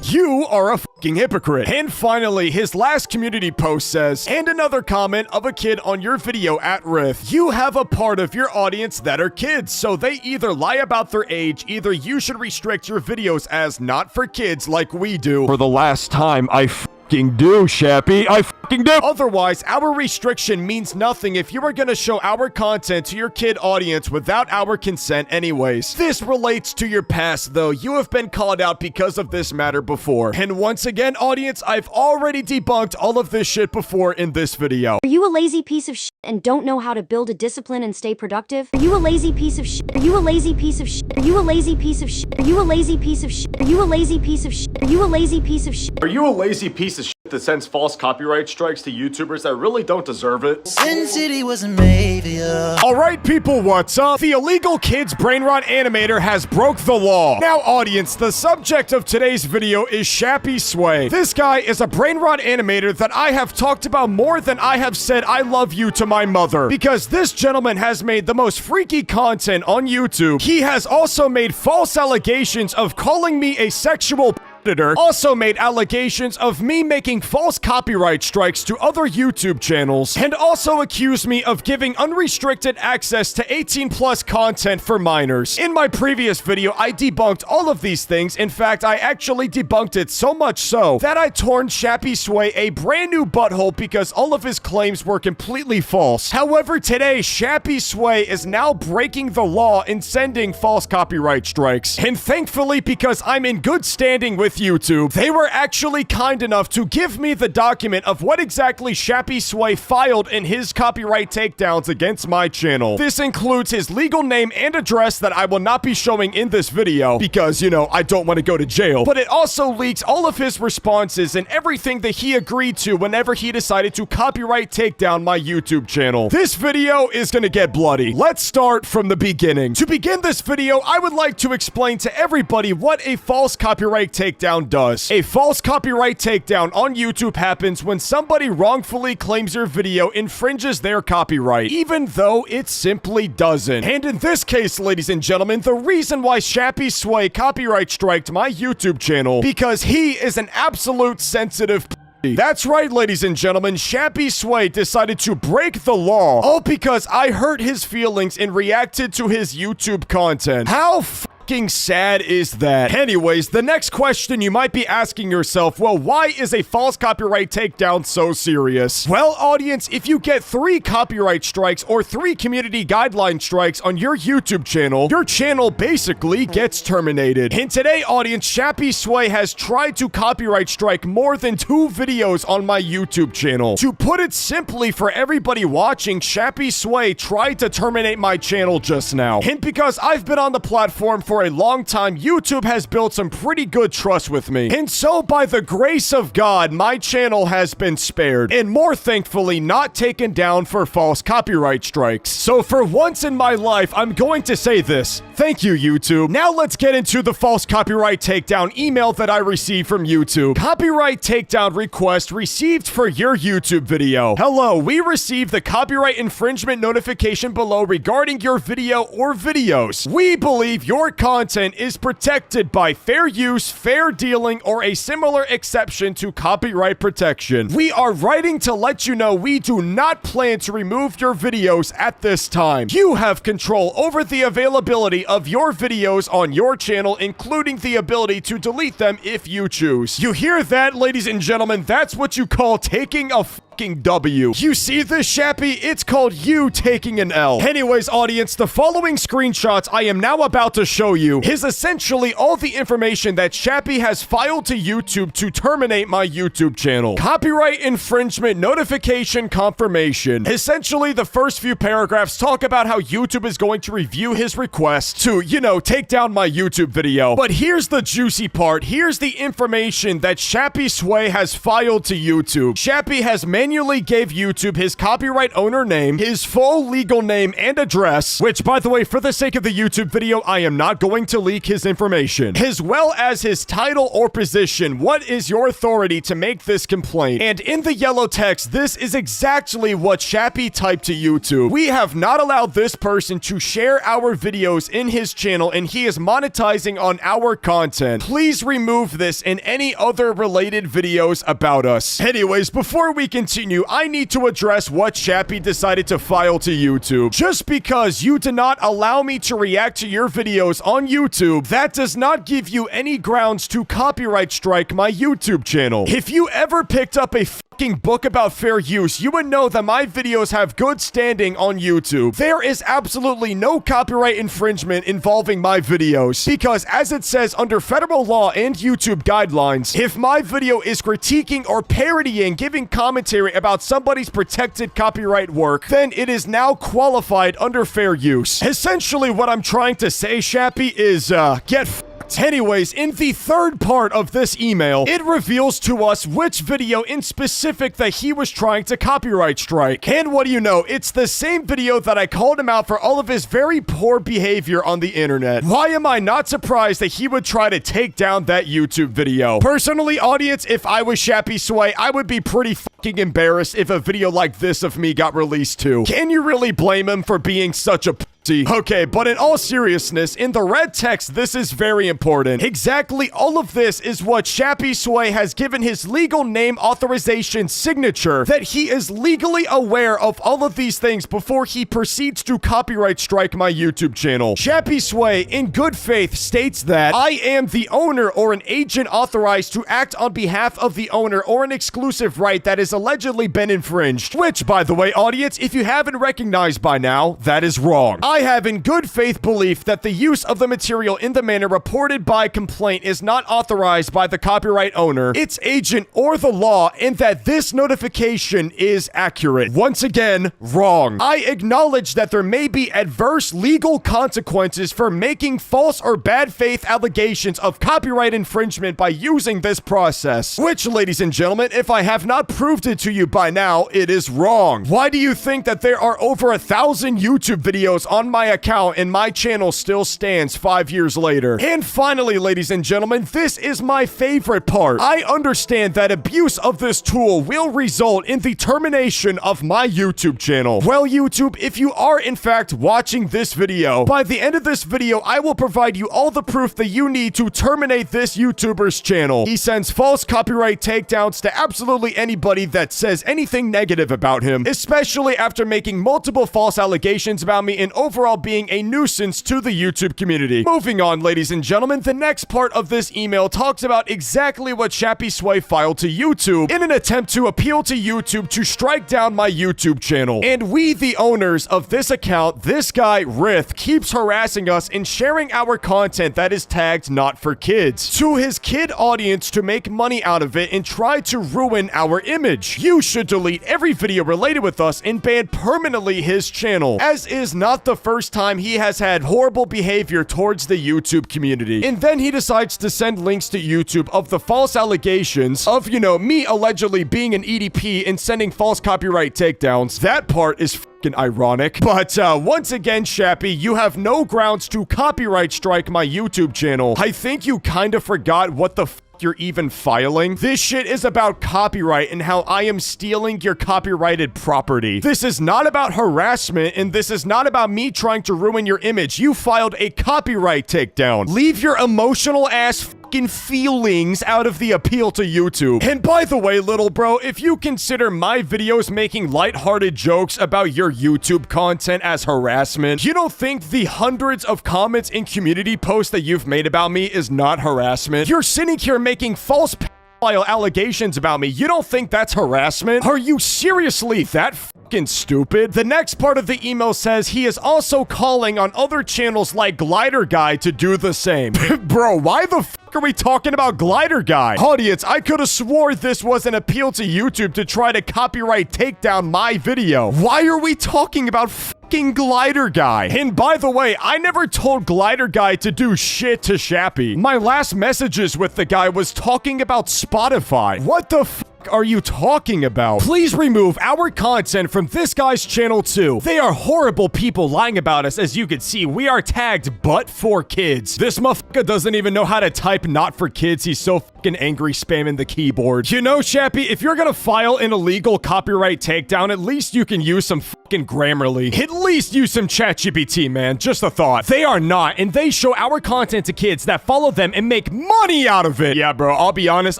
You are a fucking hypocrite. And finally, his last community post says, and another comment of a kid on your video at Ryth. You have a part of your audience that are kids, so they either lie about their age, either you should restrict your videos as not for kids like we do. For the last time, I fucking do, Shappy. I fucking do. Otherwise, our restriction means nothing if you are gonna show our content to your kid audience without our consent anyways. This relates to your past, though. You have been called out because of this matter before. And once again, audience, I've already debunked all of this shit before in this video. Are you a lazy piece of shit and don't know how to build a discipline and stay productive? Are you a lazy piece of shit? Are you a lazy piece of shit? Are you a lazy piece of shit? Are you a lazy piece of shit? Are you a lazy piece of shit? Are you a lazy piece of shit? Are you a lazy piece of shit that sends false copyright strikes to YouTubers that really don't deserve it? Sin City wasn't made for you. Alright people, what's up? The illegal kids Brainrot animator has broke the law. Now audience, the subject of today's video is Shappysway. This guy is a Brainrot animator that I have talked about more than I have said I love you to my mother. Because this gentleman has made the most freaky content on YouTube. He has also made false allegations of calling me a sexual predator, also made allegations of me making false copyright strikes to other YouTube channels, and also accused me of giving unrestricted access to 18+ content for minors. In my previous video, I debunked all of these things. In fact, I actually debunked it so much so that I torn Shappysway a brand new butthole because all of his claims were completely false. However, today, Shappysway is now breaking the law and sending false copyright strikes. And thankfully, because I'm in good standing with YouTube, they were actually kind enough to give me the document of what exactly Shappysway filed in his copyright takedowns against my channel. This includes his legal name and address that I will not be showing in this video because, you know, I don't want to go to jail, but it also leaks all of his responses and everything that he agreed to whenever he decided to copyright take down my YouTube channel. This video is gonna get bloody. Let's start from the beginning. To begin this video, I would like to explain to everybody what a false copyright takedown does. A false copyright takedown on YouTube happens when somebody wrongfully claims your video infringes their copyright, even though it simply doesn't. And in this case, ladies and gentlemen, the reason why Shappysway copyright striked my YouTube channel, because he is an absolute sensitive That's right, ladies and gentlemen, Shappysway decided to break the law, all because I hurt his feelings and reacted to his YouTube content. How fucking sad is that? Anyways, the next question you might be asking yourself, well, why is a false copyright takedown so serious? Well, audience, if you get 3 copyright strikes or 3 community guideline strikes on your YouTube channel, your channel basically gets terminated. And today, audience, Shappysway has tried to copyright strike more than 2 videos on my YouTube channel. To put it simply for everybody watching, Shappysway tried to terminate my channel just now. And because I've been on the platform for a long time, YouTube has built some pretty good trust with me. And so, by the grace of God, my channel has been spared, and more thankfully, not taken down for false copyright strikes. So for once in my life, I'm going to say this. Thank you, YouTube. Now let's get into the false copyright takedown email that I received from YouTube. Copyright takedown request received for your YouTube video. Hello, we received the copyright infringement notification below regarding your video or videos. We believe your content is protected by fair use, fair dealing, or a similar exception to copyright protection. We are writing to let you know we do not plan to remove your videos at this time. You have control over the availability of your videos on your channel, including the ability to delete them if you choose. You hear that, ladies and gentlemen? That's what you call taking a fucking W. You see this, Shappy? It's called you taking an L. Anyways, audience, the following screenshots I am now about to show you is essentially all the information that Shappy has filed to YouTube to terminate my YouTube channel. Copyright infringement notification confirmation. Essentially, the first few paragraphs talk about how YouTube is going to review his request to, you know, take down my YouTube video. But here's the juicy part. Here's the information that Shappysway has filed to YouTube. Shappy has manually gave YouTube his copyright owner name, his full legal name and address, which, by the way, for the sake of the YouTube video, I am not going to leak his information, as well as his title or position. What is your authority to make this complaint? And in the yellow text, this is exactly what Shappy typed to YouTube. We have not allowed this person to share our videos in his channel, and he is monetizing on our content. Please remove this and any other related videos about us. Anyways, before we continue, I need to address what Shappy decided to file to YouTube. Just because you did not allow me to react to your videos on YouTube, that does not give you any grounds to copyright strike my YouTube channel. If you ever picked up a fucking book about fair use, you would know that my videos have good standing on YouTube. There is absolutely no copyright infringement involving my videos, because as it says under federal law and YouTube guidelines, if my video is critiquing or parodying, giving commentary about somebody's protected copyright work, then it is now qualified under fair use. Essentially, what I'm trying to say, Shappy, is, get f***ed. Anyways, in the third part of this email, it reveals to us which video in specific that he was trying to copyright strike. And what do you know? It's the same video that I called him out for all of his very poor behavior on the internet. Why am I not surprised that he would try to take down that YouTube video? Personally, audience, if I was Shappysway, I would be pretty fucking embarrassed if a video like this of me got released too. Can you really blame him for being such a okay, but in all seriousness, in the red text, this is very important. Exactly all of this is what Shappysway has given his legal name authorization signature, that he is legally aware of all of these things before he proceeds to copyright strike my YouTube channel. Shappysway, in good faith, states that I am the owner or an agent authorized to act on behalf of the owner or an exclusive right that has allegedly been infringed. Which, by the way, audience, if you haven't recognized by now, that is wrong. I have in good faith belief that the use of the material in the manner reported by complaint is not authorized by the copyright owner, its agent, or the law, and that this notification is accurate. Once again, wrong. I acknowledge that there may be adverse legal consequences for making false or bad faith allegations of copyright infringement by using this process, which, ladies and gentlemen, if I have not proved it to you by now, it is wrong. Why do you think that there are over 1,000 YouTube videos on my account and my channel still stands 5 years later? And finally, ladies and gentlemen, this is my favorite part. I understand that abuse of this tool will result in the termination of my YouTube channel. Well, YouTube, if you are in fact watching this video, by the end of this video, I will provide you all the proof that you need to terminate this YouTuber's channel. He sends false copyright takedowns to absolutely anybody that says anything negative about him, especially after making multiple false allegations about me and overall being a nuisance to the YouTube community. Moving on, ladies and gentlemen, the next part of this email talks about exactly what Shappysway filed to YouTube in an attempt to appeal to YouTube to strike down my YouTube channel. And we, the owners of this account, this guy, Ryth, keeps harassing us and sharing our content that is tagged not for kids to his kid audience to make money out of it and try to ruin our image. You should delete every video related with us and ban permanently his channel, as is not the first time he has had horrible behavior towards the YouTube community. And then he decides to send links to YouTube of the false allegations of, you know, me allegedly being an EDP and sending false copyright takedowns. That part is fucking ironic. But once again, Shappy, you have no grounds to copyright strike my YouTube channel. I think you kind of forgot what the you're even filing. This shit is about copyright and how I am stealing your copyrighted property. This is not about harassment, and this is not about me trying to ruin your image. You filed a copyright takedown. Leave your emotional ass feelings out of the appeal to YouTube. And by the way, little bro, if you consider my videos making lighthearted jokes about your YouTube content as harassment, you don't think the hundreds of comments and community posts that you've made about me is not harassment? You're sitting here making false allegations about me. You don't think that's harassment? Are you seriously that fucking stupid? The next part of the email says he is also calling on other channels like Glider Guy to do the same. Bro, why the fuck are we talking about Glider Guy? Audience, I could have swore this was an appeal to YouTube to try to copyright take down my video. Why are we talking about fucking Glider Guy? And by the way, I never told Glider Guy to do shit to Shappy. My last messages with the guy was talking about Spotify. What the fuck are you talking about? Please remove our content from this guy's channel too. They are horrible people lying about us. As you can see, we are tagged but for kids. This motherfucker doesn't even know how to type not for kids. He's so fucking angry spamming the keyboard. You know, Shappy, if you're gonna file an illegal copyright takedown, at least you can use some fucking Grammarly. At least use some ChatGPT, man. Just a thought. They are not, and they show our content to kids that follow them and make money out of it. Yeah, bro, I'll be honest,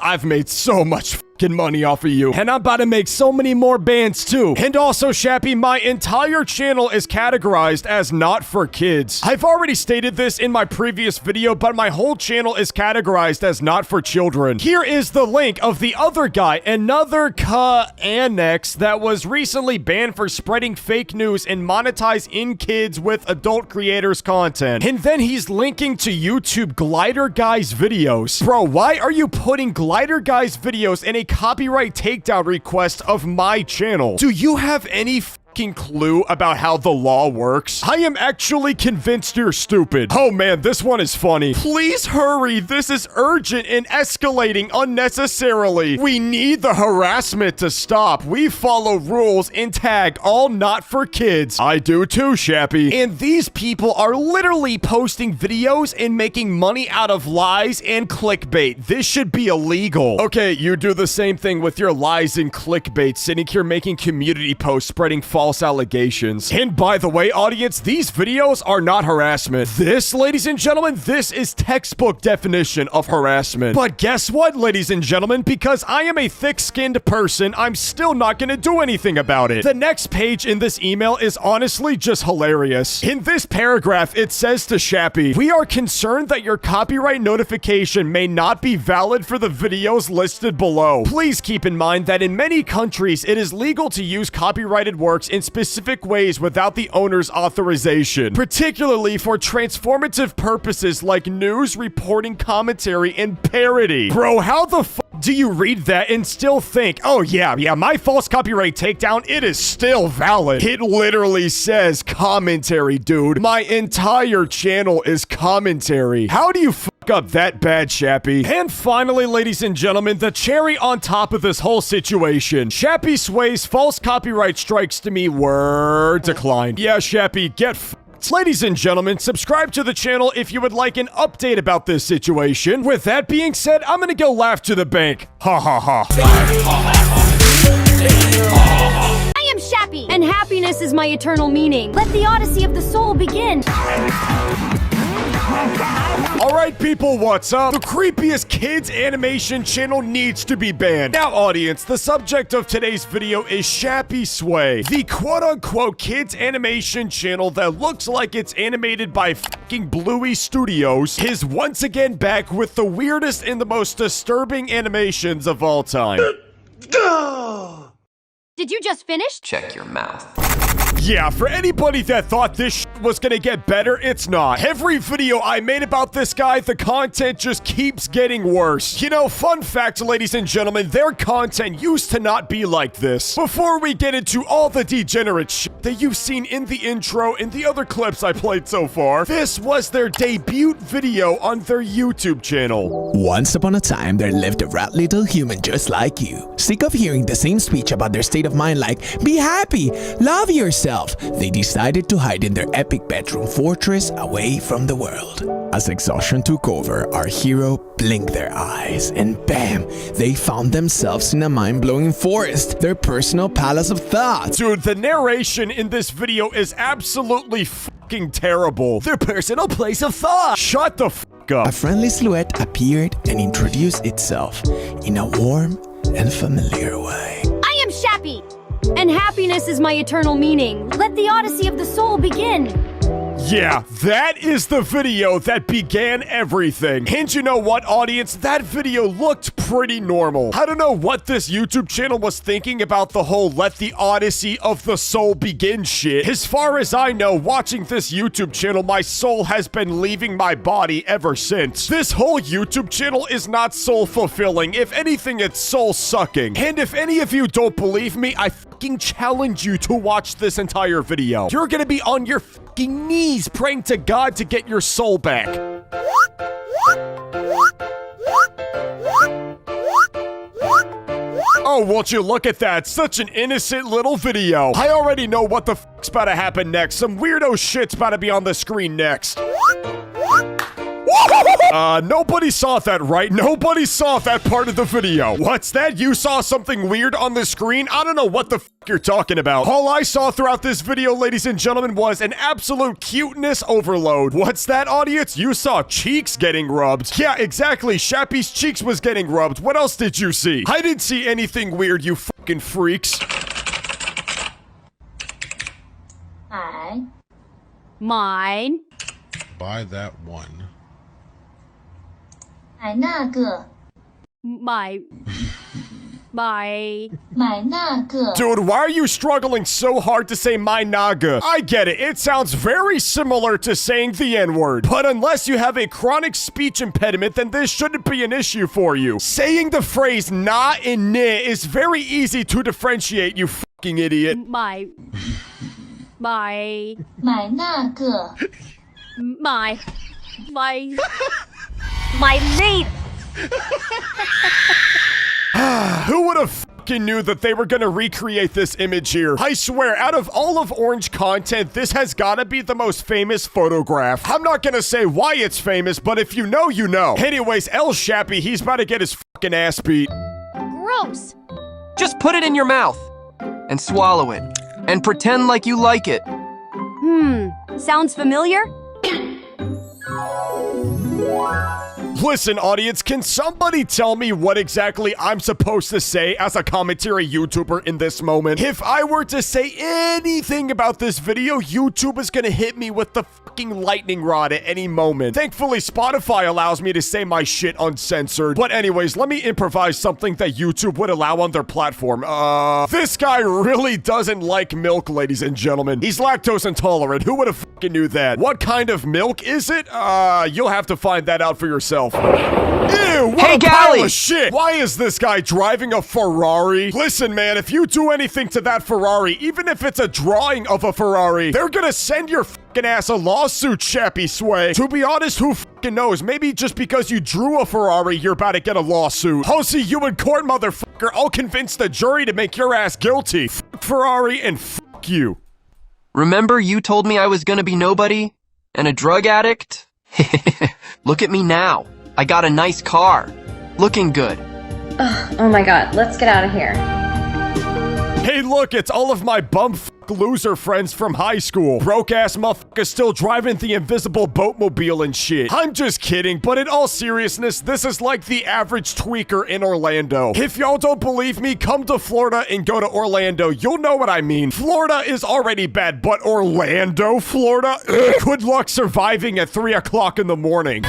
I've made so much money off of you, and I'm about to make so many more bans too. And also, Shappy, my entire channel is categorized as not for kids. I've already stated this in my previous video, but my whole channel is categorized as not for children. Here is the link of the other guy, another annex that was recently banned for spreading fake news and monetize in kids with adult creators content. And then he's linking to YouTube Glider Guy's videos. Bro, why are you putting Glider Guy's videos in a copyright takedown request of my channel? Do you have any fucking clue about how the law works? I am actually convinced you're stupid. Oh man, this one is funny. Please hurry. This is urgent and escalating unnecessarily. We need the harassment to stop. We follow rules and tag all not for kids. I do too, Shappy. And these people are literally posting videos and making money out of lies and clickbait. This should be illegal. Okay, you do the same thing with your lies and clickbait, sitting here making community posts spreading false allegations. And by the way, audience, these videos are not harassment. This, ladies and gentlemen, this is textbook definition of harassment. But guess what, ladies and gentlemen? Because I am a thick-skinned person, I'm still not gonna do anything about it. The next page in this email is honestly just hilarious. In this paragraph, it says to Shappy, "We are concerned that your copyright notification may not be valid for the videos listed below. Please keep in mind that in many countries, it is legal to use copyrighted works in specific ways without the owner's authorization, particularly for transformative purposes like news, reporting, commentary, and parody." Bro, how the fuck do you read that and still think, oh yeah, my false copyright takedown, it is still valid? It literally says commentary, dude. My entire channel is commentary. How do you fuck up that bad, Shappy? And finally, ladies and gentlemen, the cherry on top of this whole situation. Shappysway's false copyright strikes to me were declined. Yeah, Shappy, get f***ed. Ladies and gentlemen, subscribe to the channel if you would like an update about this situation. With that being said, I'm gonna go laugh to the bank. Ha ha ha. I am Shappy, and happiness is my eternal meaning. Let the odyssey of the soul begin. Alright people, what's up? The creepiest kids animation channel needs to be banned. Now audience, the subject of today's video is Shappysway, the quote-unquote kids animation channel that looks like it's animated by fucking Bluey Studios, is once again back with the weirdest and the most disturbing animations of all time. Did you just finish? Check your mouth. Yeah, for anybody that thought this shit was gonna get better, it's not. Every video I made about this guy, the content just keeps getting worse. You know, fun fact, ladies and gentlemen, their content used to not be like this. Before we get into all the degenerate shit that you've seen in the intro and the other clips I played so far, this was their debut video on their YouTube channel. Once upon a time, there lived a rat little human just like you. Sick of hearing the same speech about their state of mind like, be happy, love yourself. They decided to hide in their epic bedroom fortress away from the world. As exhaustion took over, our hero blinked their eyes and bam, they found themselves in a mind-blowing forest, their personal palace of thoughts. Dude, the narration in this video is absolutely fucking terrible. Their personal place of thought. Shut the fuck up. A friendly silhouette appeared and introduced itself in a warm and familiar way. I am Shappy, and happiness is my eternal meaning. Let the odyssey of the soul begin. Yeah, that is the video that began everything. And you know what, audience? That video looked pretty normal. I don't know what this YouTube channel was thinking about the whole let the odyssey of the soul begin shit. As far as I know, watching this YouTube channel, my soul has been leaving my body ever since. This whole YouTube channel is not soul fulfilling. If anything, it's soul sucking. And if any of you don't believe me, I fucking challenge you to watch this entire video. You're gonna be on your fucking knees praying to God to get your soul back. Oh, won't you look at that? Such an innocent little video. I already know what the f***'s about to happen next. Some weirdo shit's about to be on the screen next. Nobody saw that, right? Nobody saw that part of the video. What's that? You saw something weird on the screen? I don't know what the f*** you're talking about. All I saw throughout this video, ladies and gentlemen, was an absolute cuteness overload. What's that, audience? You saw cheeks getting rubbed. Yeah, exactly. Shappy's cheeks was getting rubbed. What else did you see? I didn't see anything weird, you fucking freaks. Mine. Buy that one. 买那个 My. 买那个 Dude, why are you struggling so hard to say my naga? I get it. It sounds very similar to saying the N-word. But unless you have a chronic speech impediment, then this shouldn't be an issue for you. Saying the phrase na and ni is very easy to differentiate, you fucking idiot. My. 买那个 My. My name. Who would have fucking knew that they were gonna recreate this image here? I swear, out of all of Orange content, this has gotta be the most famous photograph. I'm not gonna say why it's famous, but if you know, you know. Anyways, El Shappy, he's about to get his fucking ass beat. Gross. Just put it in your mouth and swallow it and pretend like you like it. Sounds familiar? Listen, audience, can somebody tell me what exactly I'm supposed to say as a commentary YouTuber in this moment? If I were to say anything about this video, YouTube is gonna hit me with the fucking lightning rod at any moment. Thankfully, Spotify allows me to say my shit uncensored. But anyways, let me improvise something that YouTube would allow on their platform. This guy really doesn't like milk, ladies and gentlemen. He's lactose intolerant. Who would have fucking knew that? What kind of milk is it? You'll have to find that out for yourself. Ew, what hey, a Gally! pile of shit! Why is this guy driving a Ferrari? Listen, man, if you do anything to that Ferrari, even if it's a drawing of a Ferrari, they're gonna send your fucking ass a lawsuit, Shappysway. To be honest, who fucking knows? Maybe just because you drew a Ferrari, you're about to get a lawsuit. I'll see you in court, motherfucker. I'll convince the jury to make your ass guilty. Fuck Ferrari and fuck you. Remember you told me I was gonna be nobody and a drug addict? Look at me now. I got a nice car. Looking good. Oh my god, let's get out of here. Hey, look, it's all of my bumfuck loser friends from high school. Broke-ass motherfuckers still driving the invisible boatmobile and shit. I'm just kidding, but in all seriousness, this is like the average tweaker in Orlando. If y'all don't believe me, come to Florida and go to Orlando. You'll know what I mean. Florida is already bad, but Orlando, Florida? Ugh. Good luck surviving at 3 o'clock in the morning.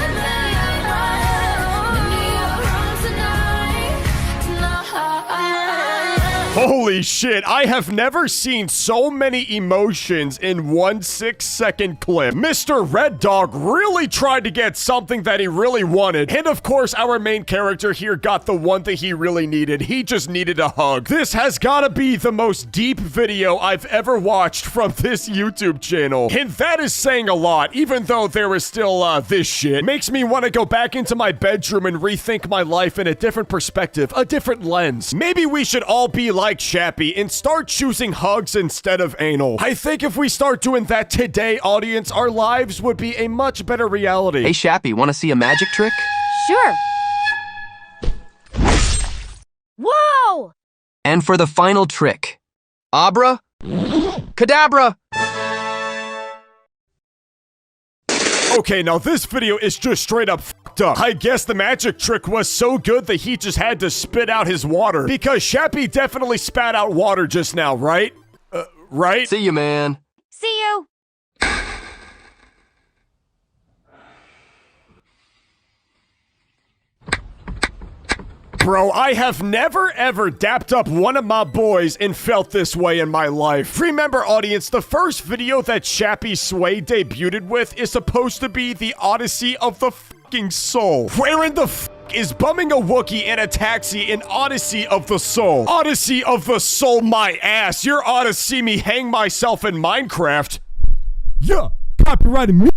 Holy shit, I have never seen so many emotions in one 6-second clip. Mr. Red Dog really tried to get something that he really wanted. And of course, our main character here got the one that he really needed. He just needed a hug. This has gotta be the most deep video I've ever watched from this YouTube channel. And that is saying a lot, even though there is still, this shit. Makes me want to go back into my bedroom and rethink my life in a different perspective, a different lens. Maybe we should all be like Shappy and start choosing hugs instead of anal. I think if we start doing that today, audience, our lives would be a much better reality. Hey, Shappy, want to see a magic trick? Sure. Whoa! And for the final trick, Abra, Cadabra. Okay, now this video is just straight up fucked up. I guess the magic trick was so good that he just had to spit out his water. Because Shappy definitely spat out water just now, right? Right? See you, man. See you. Bro, I have never ever dapped up one of my boys and felt this way in my life. Remember, audience, the first video that Shappysway debuted with is supposed to be the Odyssey of the fucking Soul. Where in the f is bumming a Wookiee in a taxi in Odyssey of the Soul? Odyssey of the Soul, my ass. You're ought to see me hang myself in Minecraft. Yeah, copyrighted music.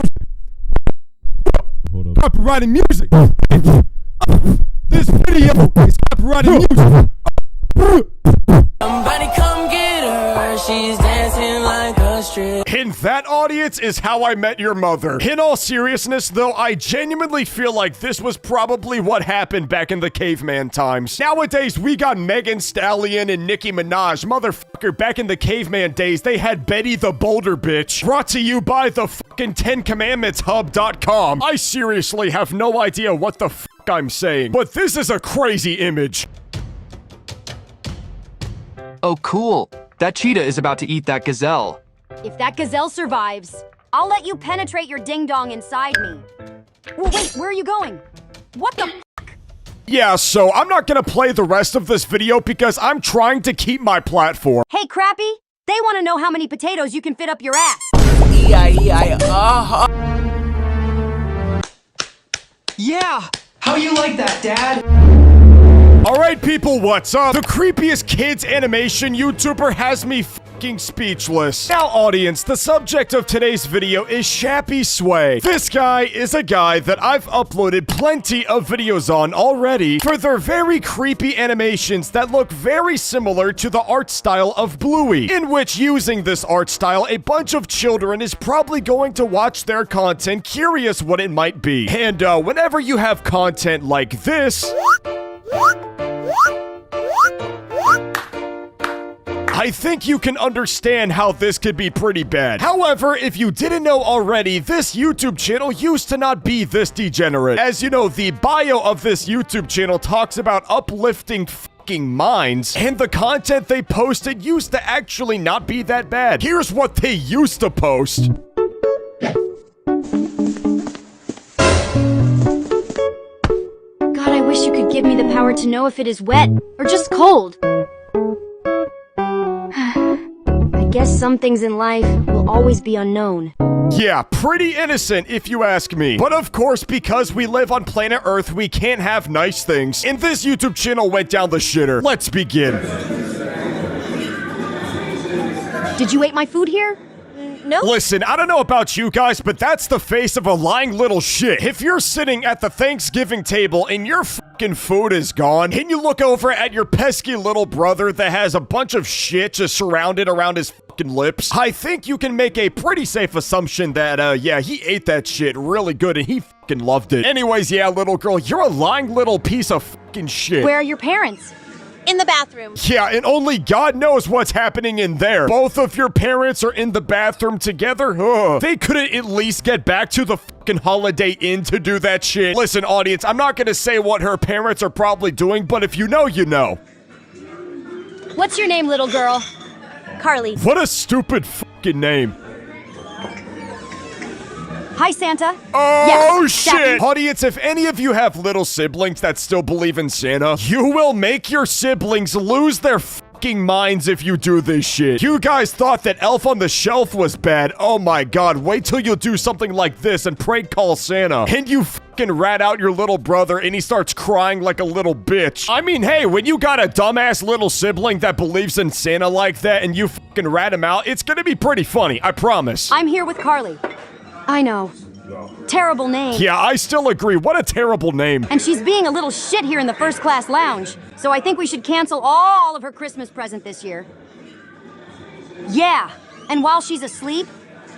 Hold up. Copyrighted music. This video is copyrighted music. Somebody come get her, she's dancing like a strip. And that, audience, is how I met your mother. In all seriousness, though, I genuinely feel like this was probably what happened back in the caveman times. Nowadays, we got Megan Stallion and Nicki Minaj. Motherfucker, back in the caveman days, they had Betty the Boulder Bitch. Brought to you by the fucking 10commandmentshub.com. I seriously have no idea what the fuck I'm saying, but this is a crazy image. Oh, cool. That cheetah is about to eat that gazelle. If that gazelle survives, I'll let you penetrate your ding-dong inside me. Well, wait, where are you going? What the fuck? Yeah, so I'm not gonna play the rest of this video because I'm trying to keep my platform. Hey, Crappy, they want to know how many potatoes you can fit up your ass. Yeah! How you like that, Dad? Alright people, what's up? The creepiest kids animation YouTuber has me fucking speechless. Now audience, the subject of today's video is Shappysway. This guy is a guy that I've uploaded plenty of videos on already for their very creepy animations that look very similar to the art style of Bluey, in which using this art style, a bunch of children is probably going to watch their content curious what it might be. And whenever you have content like this, I think you can understand how this could be pretty bad. However, if you didn't know already, this YouTube channel used to not be this degenerate. As you know, the bio of this YouTube channel talks about uplifting fucking minds, and the content they posted used to actually not be that bad. Here's what they used to post. God, I wish you could give me the power to know if it is wet or just cold. I guess some things in life will always be unknown. Yeah, pretty innocent if you ask me. But of course, because we live on planet Earth, we can't have nice things. And this YouTube channel went down the shitter. Let's begin. Did you eat my food here? No? Listen, I don't know about you guys, but that's the face of a lying little shit. If you're sitting at the Thanksgiving table and your fucking food is gone, and you look over at your pesky little brother that has a bunch of shit just surrounded around his fucking lips, I think you can make a pretty safe assumption that, yeah, he ate that shit really good and he fucking loved it. Anyways, yeah, little girl, you're a lying little piece of fucking shit. Where are your parents? In the bathroom. Yeah, and only God knows what's happening in there. Both of your parents are in the bathroom together? Ugh. They couldn't at least get back to the fucking Holiday Inn to do that shit. Listen, audience, I'm not gonna say what her parents are probably doing, but if you know, you know. What's your name, little girl? Carly. What a stupid fucking name. Hi, Santa. Oh, yes, shit! Shappy. Audience, if any of you have little siblings that still believe in Santa, you will make your siblings lose their fucking minds if you do this shit. You guys thought that Elf on the Shelf was bad. Oh my god, wait till you do something like this and prank call Santa. And you fucking rat out your little brother and he starts crying like a little bitch. I mean, hey, when you got a dumbass little sibling that believes in Santa like that and you fucking rat him out, it's gonna be pretty funny, I promise. I'm here with Carly. I know. Terrible name. Yeah, I still agree. What a terrible name. And she's being a little shit here in the first class lounge. So I think we should cancel all of her Christmas present this year. Yeah. And while she's asleep,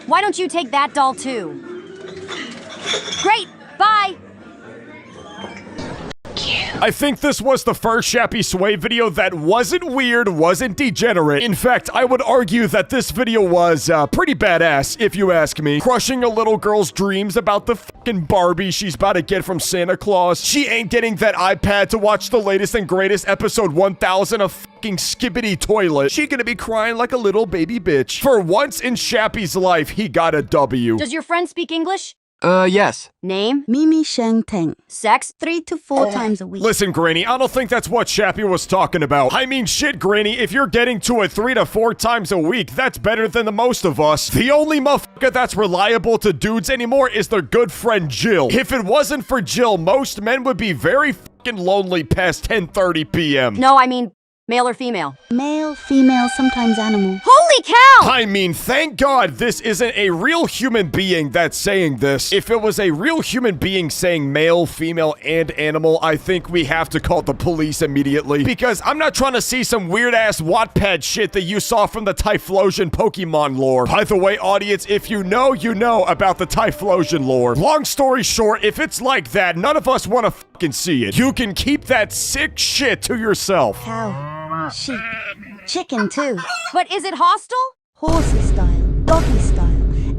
why don't you take that doll too? Great. Bye. I think this was the first Shappysway video that wasn't weird, wasn't degenerate. In fact, I would argue that this video was, pretty badass, if you ask me. Crushing a little girl's dreams about the fucking Barbie she's about to get from Santa Claus. She ain't getting that iPad to watch the latest and greatest episode 1000 of fucking Skibbity Toilet. She gonna be crying like a little baby bitch. For once in Shappy's life, he got a W. Does your friend speak English? Yes. Name? Mimi Sheng Teng. Sex? 3 to 4 times a week. Listen, Granny, I don't think that's what Shappy was talking about. I mean, shit, Granny, if you're getting to it 3 to 4 times a week, that's better than the most of us. The only motherfucker that's reliable to dudes anymore is their good friend Jill. If it wasn't for Jill, most men would be very fucking lonely past 10:30 p.m. No, I mean, Male or female? Male, female, sometimes animal. Holy cow! I mean, thank God this isn't a real human being that's saying this. If it was a real human being saying male, female, and animal, I think we have to call the police immediately. Because I'm not trying to see some weird-ass Wattpad shit that you saw from the Typhlosion Pokemon lore. By the way, audience, if you know about the Typhlosion lore. Long story short, if it's like that, none of us want to fucking see it. You can keep that sick shit to yourself. Cow, sheep, chicken too. But is it hostile? Horsey style, doggy style,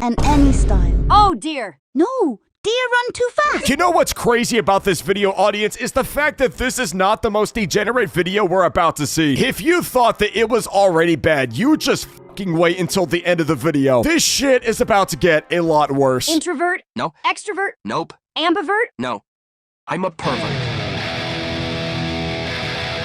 and any style. Oh dear. No, deer run too fast. You know what's crazy about this video, audience, is the fact that this is not the most degenerate video we're about to see. If you thought that it was already bad, you just fucking wait until the end of the video. This shit is about to get a lot worse. Introvert? No. Extrovert? Nope. Ambivert? No. I'm a pervert.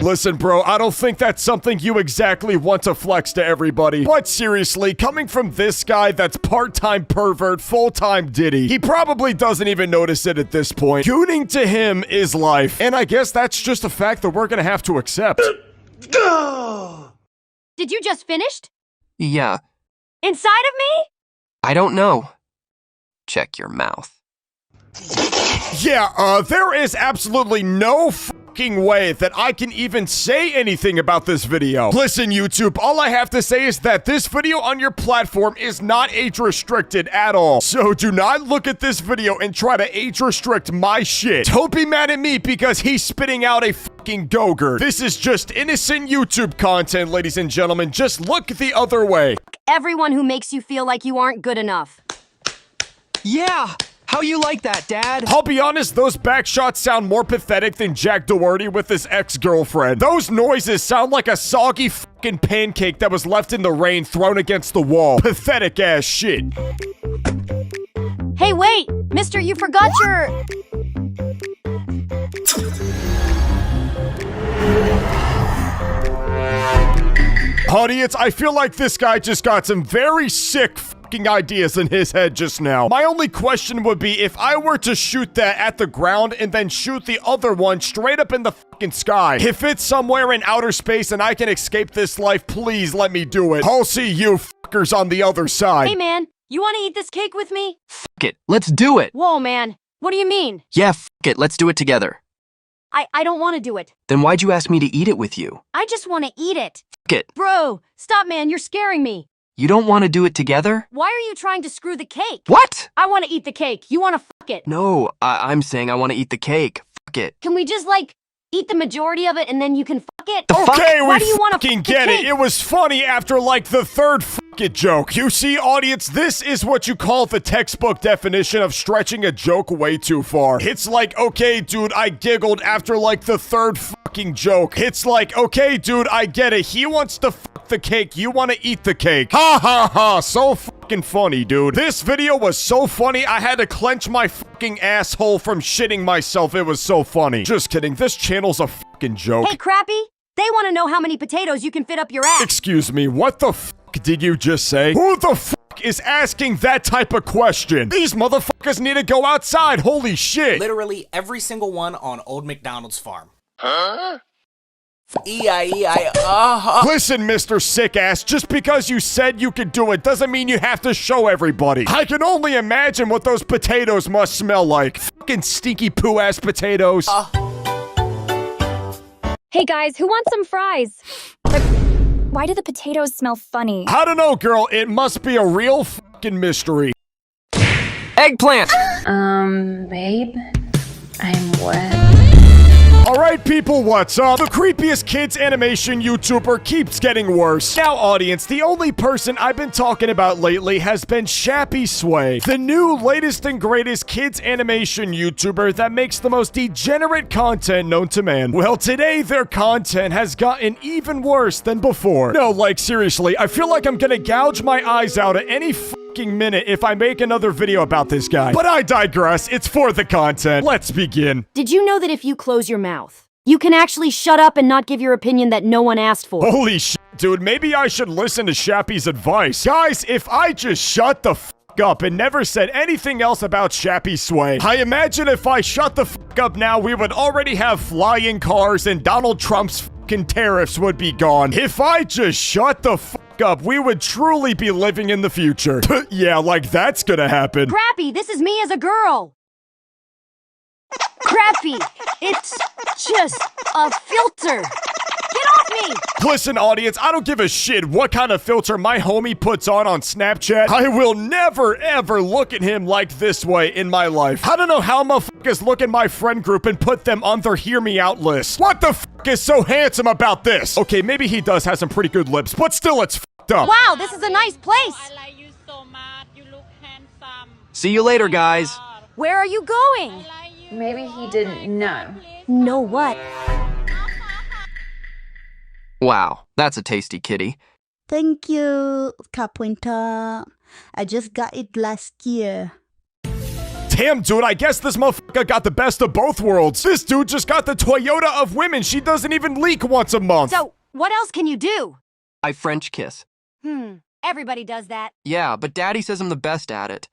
Listen, bro, I don't think that's something you exactly want to flex to everybody. But seriously, coming from this guy that's part-time pervert, full-time Diddy, he probably doesn't even notice it at this point. Tuning to him is life. And I guess that's just a fact that we're gonna have to accept. Did you just finished? Yeah. Inside of me? I don't know. Check your mouth. Yeah, there is absolutely no fucking way that I can even say anything about this video. Listen, YouTube, all I have to say is that this video on your platform is not age restricted at all. So do not look at this video and try to age restrict my shit. Don't be mad at me because he's spitting out a fucking Gogurt. This is just innocent YouTube content, ladies and gentlemen. Just look the other way. Everyone who makes you feel like you aren't good enough. Yeah! How you like that, Dad? I'll be honest, those back shots sound more pathetic than Jack Doherty with his ex-girlfriend. Those noises sound like a soggy fucking pancake that was left in the rain thrown against the wall. Pathetic ass shit. Hey, wait! Mister, you forgot your... Audience, I feel like this guy just got some very sick fucking ideas in his head just now. My only question would be if I were to shoot that at the ground and then shoot the other one straight up in the fucking sky. If it's somewhere in outer space and I can escape this life, please let me do it. I'll see you fuckers on the other side. Hey, man, you want to eat this cake with me? Fuck it. Let's do it. Whoa, man. What do you mean? Yeah, fuck it. Let's do it together. I don't want to do it. Then why'd you ask me to eat it with you? I just want to eat it. Fuck it. Bro, stop, man. You're scaring me. You don't want to do it together? Why are you trying to screw the cake? What? I want to eat the cake. You want to fuck it. No, I'm saying I want to eat the cake. Fuck it. Can we just, like, eat the majority of it and then you can fuck it? The fuck? Okay, Why we do you wanna fucking fuck the get it. cake? It was funny after like the third fuck it joke. You see, audience, this is what you call the textbook definition of stretching a joke way too far. It's like, okay, dude, I giggled after like the third fucking joke. It's like, okay, dude, I get it. He wants to fuck the cake. You want to eat the cake. Ha ha ha. So fucking funny, dude. This video was so funny, I had to clench my fucking asshole from shitting myself. It was so funny. Just kidding. This channel's a fucking joke. Hey, Crappy, they want to know how many potatoes you can fit up your ass. Excuse me, what the fuck did you just say? Who the fuck is asking that type of question? These motherfuckers need to go outside, holy shit! Literally every single one on Old McDonald's farm. Huh? E-I-E-I-uh-huh. Listen, Mr. Sick Ass, just because you said you could do it doesn't mean you have to show everybody. I can only imagine what those potatoes must smell like. Fucking stinky poo-ass potatoes. Hey guys, who wants some fries? But why do the potatoes smell funny? I don't know, girl. It must be a real fucking mystery. Eggplant! Babe, I'm wet. Alright people, what's up? The creepiest kids animation YouTuber keeps getting worse. Now audience, the only person I've been talking about lately has been Shappysway, the new latest and greatest kids animation YouTuber that makes the most degenerate content known to man. Well, today their content has gotten even worse than before. No, like seriously, I feel like I'm gonna gouge my eyes out at any minute if I make another video about this guy. But I digress, it's for the content. Let's begin. Did you know that if you close your mouth, you can actually shut up and not give your opinion that no one asked for? Holy shit, dude, maybe I should listen to Shappy's advice. Guys, if I just shut the f up and never said anything else about Shappysway, I imagine if I shut the f up now, we would already have flying cars and Donald Trump's fucking tariffs would be gone. If I just shut the fuck up, we would truly be living in the future. Yeah, like that's gonna happen. Crappy, this is me as a girl. Crappy, it's just a filter. Get off me! Listen, audience, I don't give a shit what kind of filter my homie puts on Snapchat. I will never, ever look at him like this way in my life. I don't know how motherfuckers look at my friend group and put them on their hear me out list. What the fuck is so handsome about this? Okay, maybe he does have some pretty good lips, but still, it's fucked up. Wow, this is a nice place. See you later, guys. Where are you going? Maybe he didn't know. Know what? Wow, that's a tasty kitty. Thank you, Carpenter. I just got it last year. Damn, dude, I guess this motherfucker got the best of both worlds. This dude just got the Toyota of women. She doesn't even leak once a month. So, what else can you do? I French kiss. Everybody does that. Yeah, but Daddy says I'm the best at it.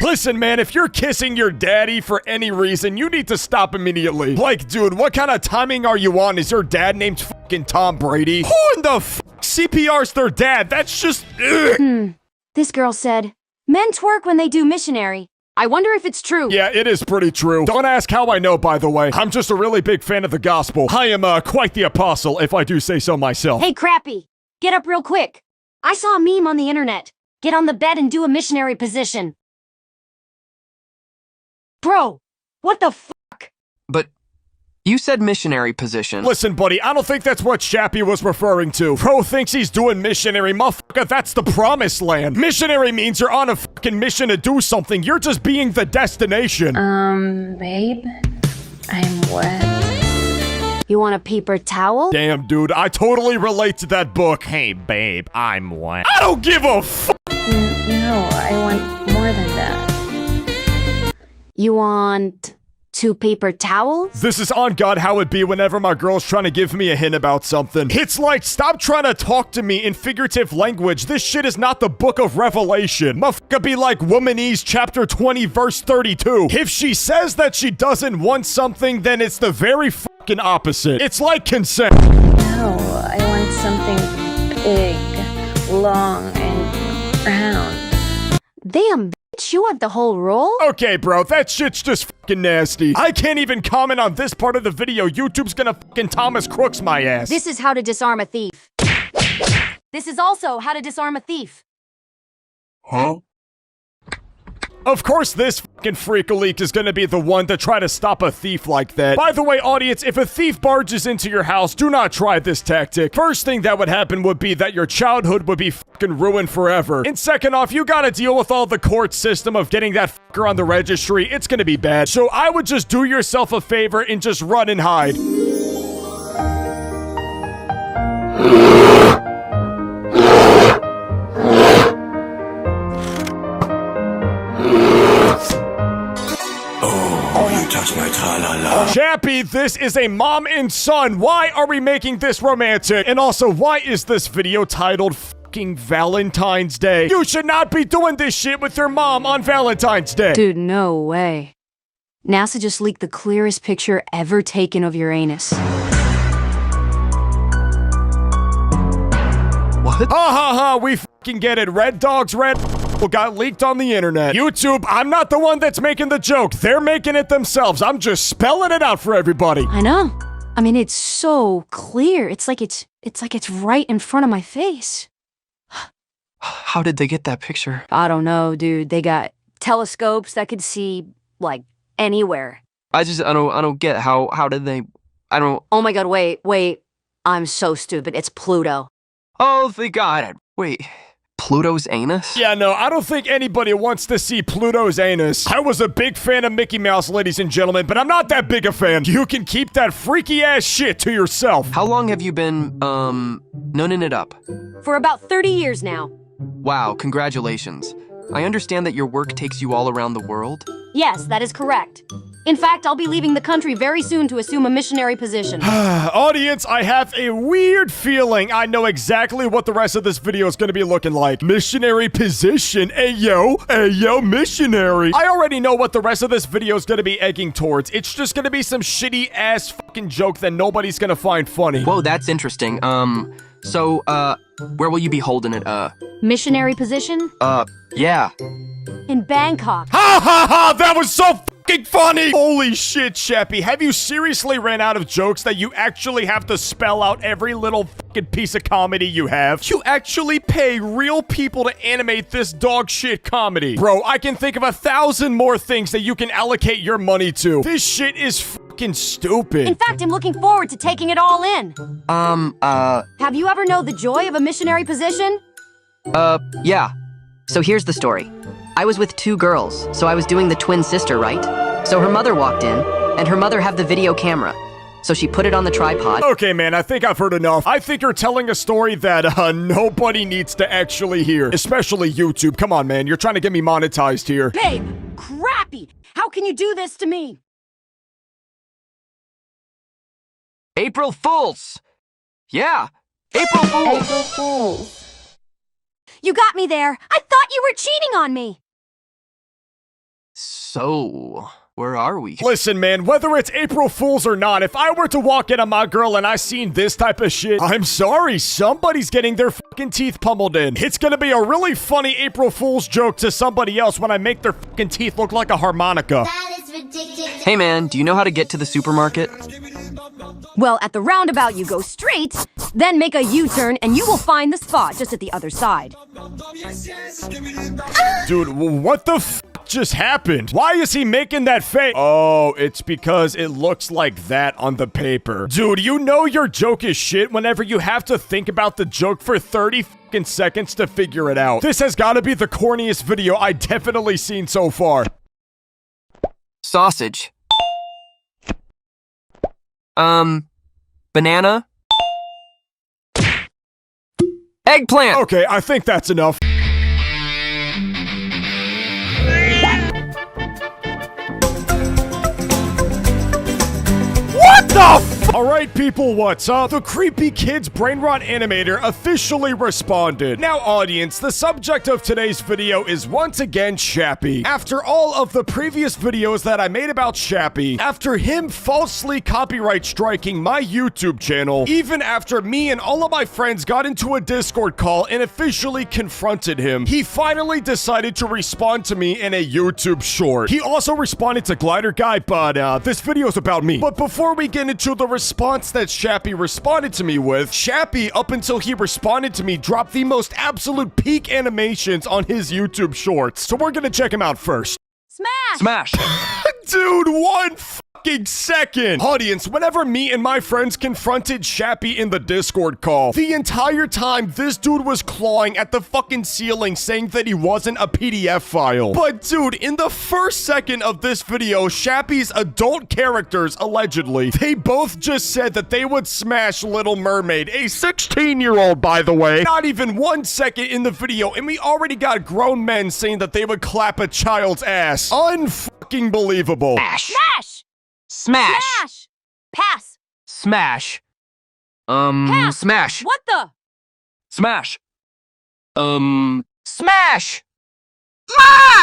Listen, man, if you're kissing your daddy for any reason, you need to stop immediately. Like, dude, what kind of timing are you on? Is your dad named fucking Tom Brady? Who in the fuck CPR's their dad? That's just... This girl said, men twerk when they do missionary. I wonder if it's true. Yeah, it is pretty true. Don't ask how I know, by the way. I'm just a really big fan of the gospel. I am, quite the apostle, if I do say so myself. Hey, Crappy, get up real quick. I saw a meme on the internet. Get on the bed and do a missionary position. Bro, what the fuck? But you said missionary position. Listen, buddy, I don't think that's what Shappy was referring to. Bro thinks he's doing missionary. Motherfucker, that's the promised land. Missionary means you're on a fucking mission to do something. You're just being the destination. Babe, I'm wet. You want a paper towel? Damn, dude, I totally relate to that book. Hey, babe, I'm wet. I don't give a fuck. No, I want more than that. You want 2 paper towels? This is on God how it be whenever my girl's trying to give me a hint about something. It's like, stop trying to talk to me in figurative language. This shit is not the book of Revelation. Motherfucker be like Womanese chapter 20 verse 32. If she says that she doesn't want something, then it's the very fucking opposite. It's like consent. No, I want something big, long, and round. Damn, bitch, you want the whole roll? Okay, bro, that shit's just fucking nasty. I can't even comment on this part of the video. YouTube's gonna fucking Thomas Crooks my ass. This is how to disarm a thief. This is also how to disarm a thief. Huh? Of course, this fucking freak-a-leak is gonna be the one to try to stop a thief like that. By the way, audience, if a thief barges into your house, do not try this tactic. First thing that would happen would be that your childhood would be fucking ruined forever. And second off, you gotta deal with all the court system of getting that fucker on the registry. It's gonna be bad. So I would just do yourself a favor and just run and hide. Chappy, this is a mom and son. Why are we making this romantic? And also, why is this video titled fucking Valentine's Day? You should not be doing this shit with your mom on Valentine's Day. Dude, no way. NASA just leaked the clearest picture ever taken of Uranus. What? Ha ha ha, we fucking get it. Red Dog's red got leaked on the internet. YouTube, I'm not the one that's making the joke. They're making it themselves. I'm just spelling it out for everybody. I know. I mean, it's so clear. It's like it's right in front of my face. How did they get that picture? I don't know, dude. They got telescopes that could see, like, anywhere. I don't get how did they... I don't... Oh my god, wait. I'm so stupid. It's Pluto. Oh, they got it. Wait... Pluto's anus? Yeah, no, I don't think anybody wants to see Pluto's anus. I was a big fan of Mickey Mouse, ladies and gentlemen, but I'm not that big a fan. You can keep that freaky ass shit to yourself. How long have you been, nunning it up? For about 30 years now. Wow, congratulations. I understand that your work takes you all around the world? Yes, that is correct. In fact, I'll be leaving the country very soon to assume a missionary position. Audience, I have a weird feeling I know exactly what the rest of this video is going to be looking like. Missionary position. Ayo, missionary. I already know what the rest of this video is going to be egging towards. It's just going to be some shitty ass fucking joke that nobody's going to find funny. Whoa, that's interesting. So, where will you be holding it, Missionary position? Yeah. In Bangkok. Ha ha ha! That was so fucking funny! Holy shit, Shappy. Have you seriously ran out of jokes that you actually have to spell out every little fucking piece of comedy you have? You actually pay real people to animate this dog shit comedy. Bro, I can think of 1,000 more things that you can allocate your money to. This shit is fucking stupid. In fact, I'm looking forward to taking it all in. Have you ever known the joy of a missionary position? Yeah. So here's the story. I was with 2 girls, so I was doing the twin sister, right? So her mother walked in, and her mother had the video camera. So she put it on the tripod. Okay, man, I think I've heard enough. I think you're telling a story that, nobody needs to actually hear. Especially YouTube. Come on, man, you're trying to get me monetized here. Babe, crappy! How can you do this to me? April Fools! Yeah, April Fools! April Fools. You got me there. I thought you were cheating on me. So, where are we? Listen, man, whether it's April Fools or not, if I were to walk in on my girl and I seen this type of shit, I'm sorry, somebody's getting their fucking teeth pummeled in. It's gonna be a really funny April Fool's joke to somebody else when I make their fucking teeth look like a harmonica. That is ridiculous. Hey man, do you know how to get to the supermarket? Well, at the roundabout, you go straight, then make a U-turn, and you will find the spot just at the other side. Dude, what the f just happened? Why is he making that face? Oh, it's because it looks like that on the paper. Dude, you know your joke is shit whenever you have to think about the joke for 30 fucking seconds to figure it out. This has got to be the corniest video I definitely seen so far. Sausage. Banana? Eggplant! Okay, I think that's enough. What the f- Alright people, what's up? The Creepy Kids Brainrot animator officially responded. Now audience, the subject of today's video is once again Shappy. After all of the previous videos that I made about Shappy, after him falsely copyright striking my YouTube channel, even after me and all of my friends got into a Discord call and officially confronted him, he finally decided to respond to me in a YouTube short. He also responded to Glider Guy, but this video is about me. But before we get into the response that Shappy responded to me with, Shappy, up until he responded to me, dropped the most absolute peak animations on his YouTube shorts. So we're gonna check him out first. Smash! Smash! Dude, one fucking second! Audience, whenever me and my friends confronted Shappy in the Discord call, the entire time this dude was clawing at the fucking ceiling saying that he wasn't a PDF file. But dude, in the first second of this video, Shappy's adult characters, allegedly, they both just said that they would smash Little Mermaid, a 16-year-old, by the way. Not even 1 second in the video, and we already got grown men saying that they would clap a child's ass. Unfucking believable. Smash! Smash! Smash! Smash! Pass! Smash! Pass! Smash! What the? Smash! Smash!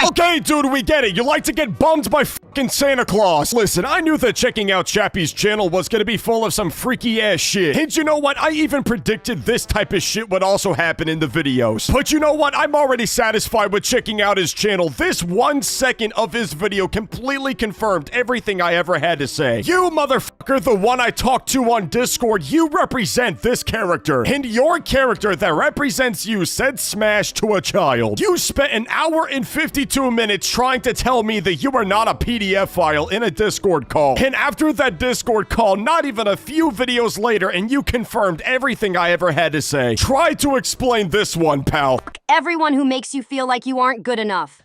Okay, dude, we get it. You like to get bummed by fucking Santa Claus. Listen, I knew that checking out Shappy's channel was gonna be full of some freaky ass shit. And you know what? I even predicted this type of shit would also happen in the videos. But you know what? I'm already satisfied with checking out his channel. This 1 second of his video completely confirmed everything I ever had to say. You motherfucker, the one I talked to on Discord, you represent this character. And your character that represents you said smash to a child. You spent an hour and 52 minutes trying to tell me that you are not a PDF file in a Discord call. And after that Discord call, not even a few videos later, and you confirmed everything I ever had to say. Try to explain this one, pal. Everyone who makes you feel like you aren't good enough.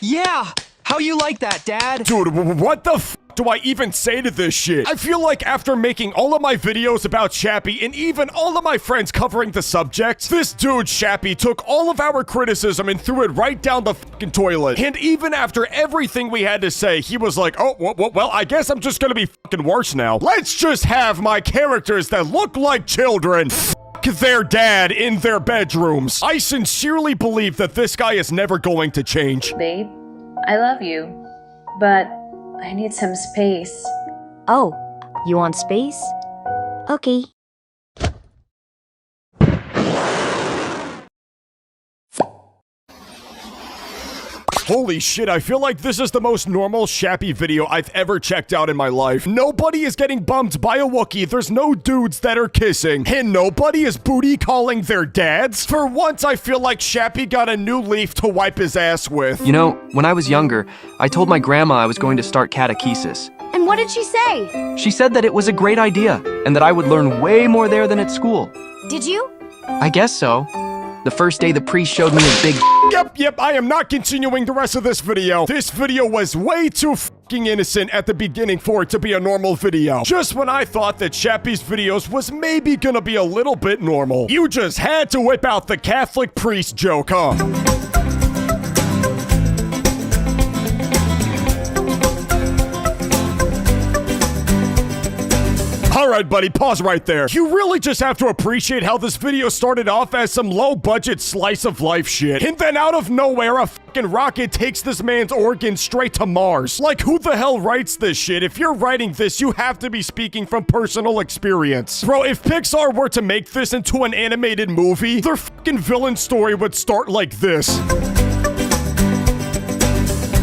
Yeah! How you like that, Dad? Dude, what the f do I even say to this shit? I feel like after making all of my videos about Shappy and even all of my friends covering the subject, this dude Shappy took all of our criticism and threw it right down the fucking toilet. And even after everything we had to say, he was like, oh, well, I guess I'm just gonna be fucking worse now. Let's just have my characters that look like children their dad in their bedrooms. I sincerely believe that this guy is never going to change. Babe, I love you, but I need some space. Oh, you want space? Okay. Holy shit, I feel like this is the most normal Shappy video I've ever checked out in my life. Nobody is getting bumped by a Wookiee, there's no dudes that are kissing, and nobody is booty calling their dads. For once, I feel like Shappy got a new leaf to wipe his ass with. You know, when I was younger, I told my grandma I was going to start catechesis. And what did she say? She said that it was a great idea, and that I would learn way more there than at school. Did you? I guess so. The first day the priest showed me his big Yep, I am not continuing the rest of this video. This video was way too fucking innocent at the beginning for it to be a normal video. Just when I thought that Shappy's videos was maybe gonna be a little bit normal. You just had to whip out the Catholic priest joke, huh? Alright, buddy, pause right there. You really just have to appreciate how this video started off as some low-budget slice of life shit. And then out of nowhere, a fucking rocket takes this man's organs straight to Mars. Like, who the hell writes this shit? If you're writing this, you have to be speaking from personal experience. Bro, if Pixar were to make this into an animated movie, their fucking villain story would start like this.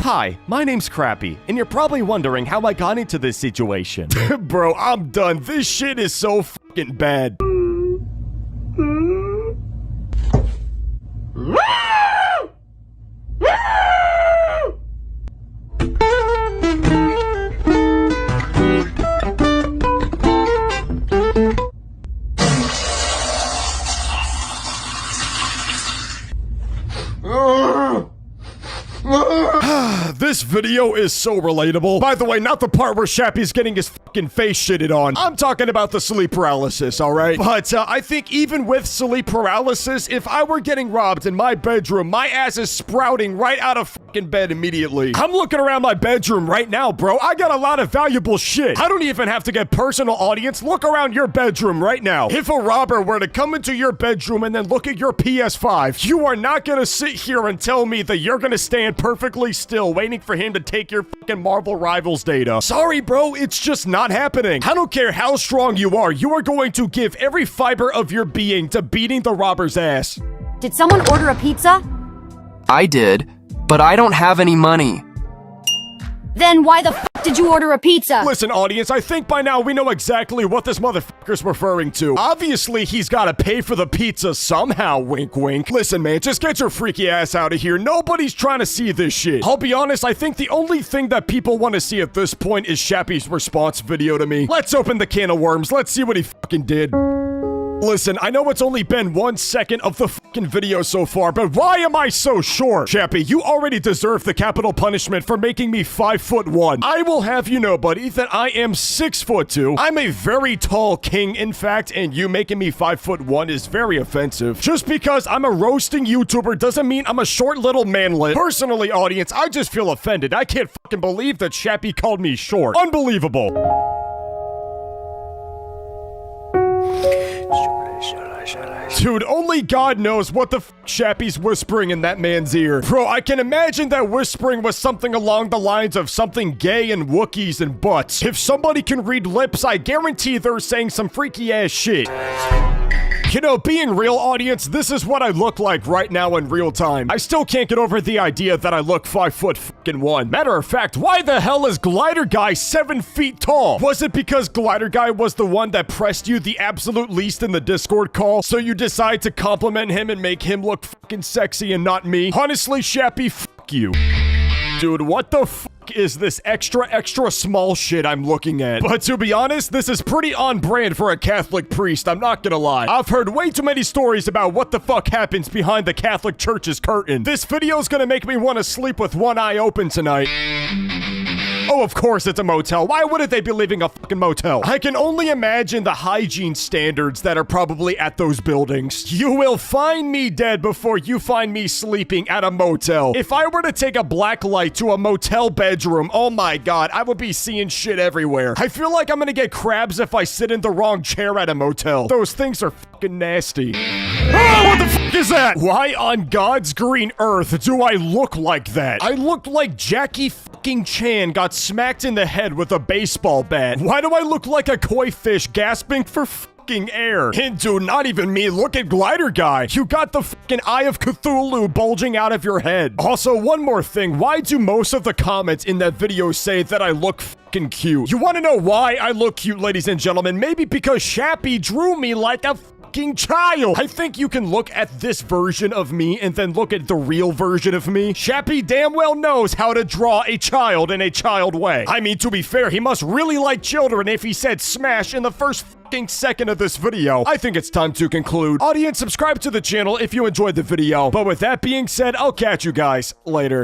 Hi, my name's Crappy, and you're probably wondering how I got into this situation. Bro, I'm done. This shit is so fucking bad. This video is so relatable. By the way, not the part where Shappy's getting his fucking face shitted on. I'm talking about the sleep paralysis, alright? But I think even with sleep paralysis, if I were getting robbed in my bedroom, my ass is sprouting right out of fucking bed immediately. I'm looking around my bedroom right now, bro. I got a lot of valuable shit. I don't even have to get personal, audience. Look around your bedroom right now. If a robber were to come into your bedroom and then look at your PS5, you are not gonna sit here and tell me that you're gonna stand perfectly still waiting for him to take your fucking Marvel Rivals data. Sorry, bro, it's just not happening. I don't care how strong you are going to give every fiber of your being to beating the robber's ass. Did someone order a pizza? I did, but I don't have any money. Then why the f did you order a pizza? Listen, audience, I think by now we know exactly what this motherfucker's referring to. Obviously, he's gotta pay for the pizza somehow, wink wink. Listen, man, just get your freaky ass out of here. Nobody's trying to see this shit. I'll be honest, I think the only thing that people want to see at this point is Shappy's response video to me. Let's open the can of worms. Let's see what he fucking did. Listen, I know it's only been 1 second of the fucking video so far, but why am I so short? Shappy, you already deserve the capital punishment for making me 5'1". I will have you know, buddy, that I am 6'2". I'm a very tall king, in fact, and you making me 5'1" is very offensive. Just because I'm a roasting YouTuber doesn't mean I'm a short little manlet. Personally, audience, I just feel offended. I can't fucking believe that Shappy called me short. Unbelievable. Dude, only God knows what the f Shappy's whispering in that man's ear. Bro, I can imagine that whispering was something along the lines of something gay and Wookiees and butts. If somebody can read lips, I guarantee they're saying some freaky ass shit. You know, being real, audience, this is what I look like right now in real time. I still can't get over the idea that I look 5'1". Matter of fact, why the hell is Glider Guy 7 feet tall? Was it because Glider Guy was the one that pressed you the absolute least in the Discord call, so you decide to compliment him and make him look fucking sexy and not me? Honestly, Shappy, fuck you. Dude, what the fuck is this extra small shit I'm looking at? But to be honest, this is pretty on brand for a Catholic priest, I'm not gonna lie. I've heard way too many stories about what the fuck happens behind the Catholic Church's curtain. This video's gonna make me want to sleep with one eye open tonight. Oh, of course it's a motel. Why wouldn't they be leaving a fucking motel? I can only imagine the hygiene standards that are probably at those buildings. You will find me dead before you find me sleeping at a motel. If I were to take a black light to a motel bedroom, oh my god, I would be seeing shit everywhere. I feel like I'm gonna get crabs if I sit in the wrong chair at a motel. Those things are fucking nasty. Oh, what the fuck is that? Why on God's green earth do I look like that? I look like Jackie fucking Chan got smacked in the head with a baseball bat. Why do I look like a koi fish gasping for fucking air? And dude, not even me. Look at Glider Guy. You got the fucking Eye of Cthulhu bulging out of your head. Also, one more thing. Why do most of the comments in that video say that I look fucking cute? You want to know why I look cute, ladies and gentlemen? Maybe because Shappy drew me like a child. I think you can look at this version of me and then look at the real version of me. Shappy damn well knows how to draw a child in a child way. I mean, to be fair, he must really like children if he said smash in the first fucking second of this video. I think it's time to conclude. Audience, subscribe to the channel if you enjoyed the video. But with that being said, I'll catch you guys later.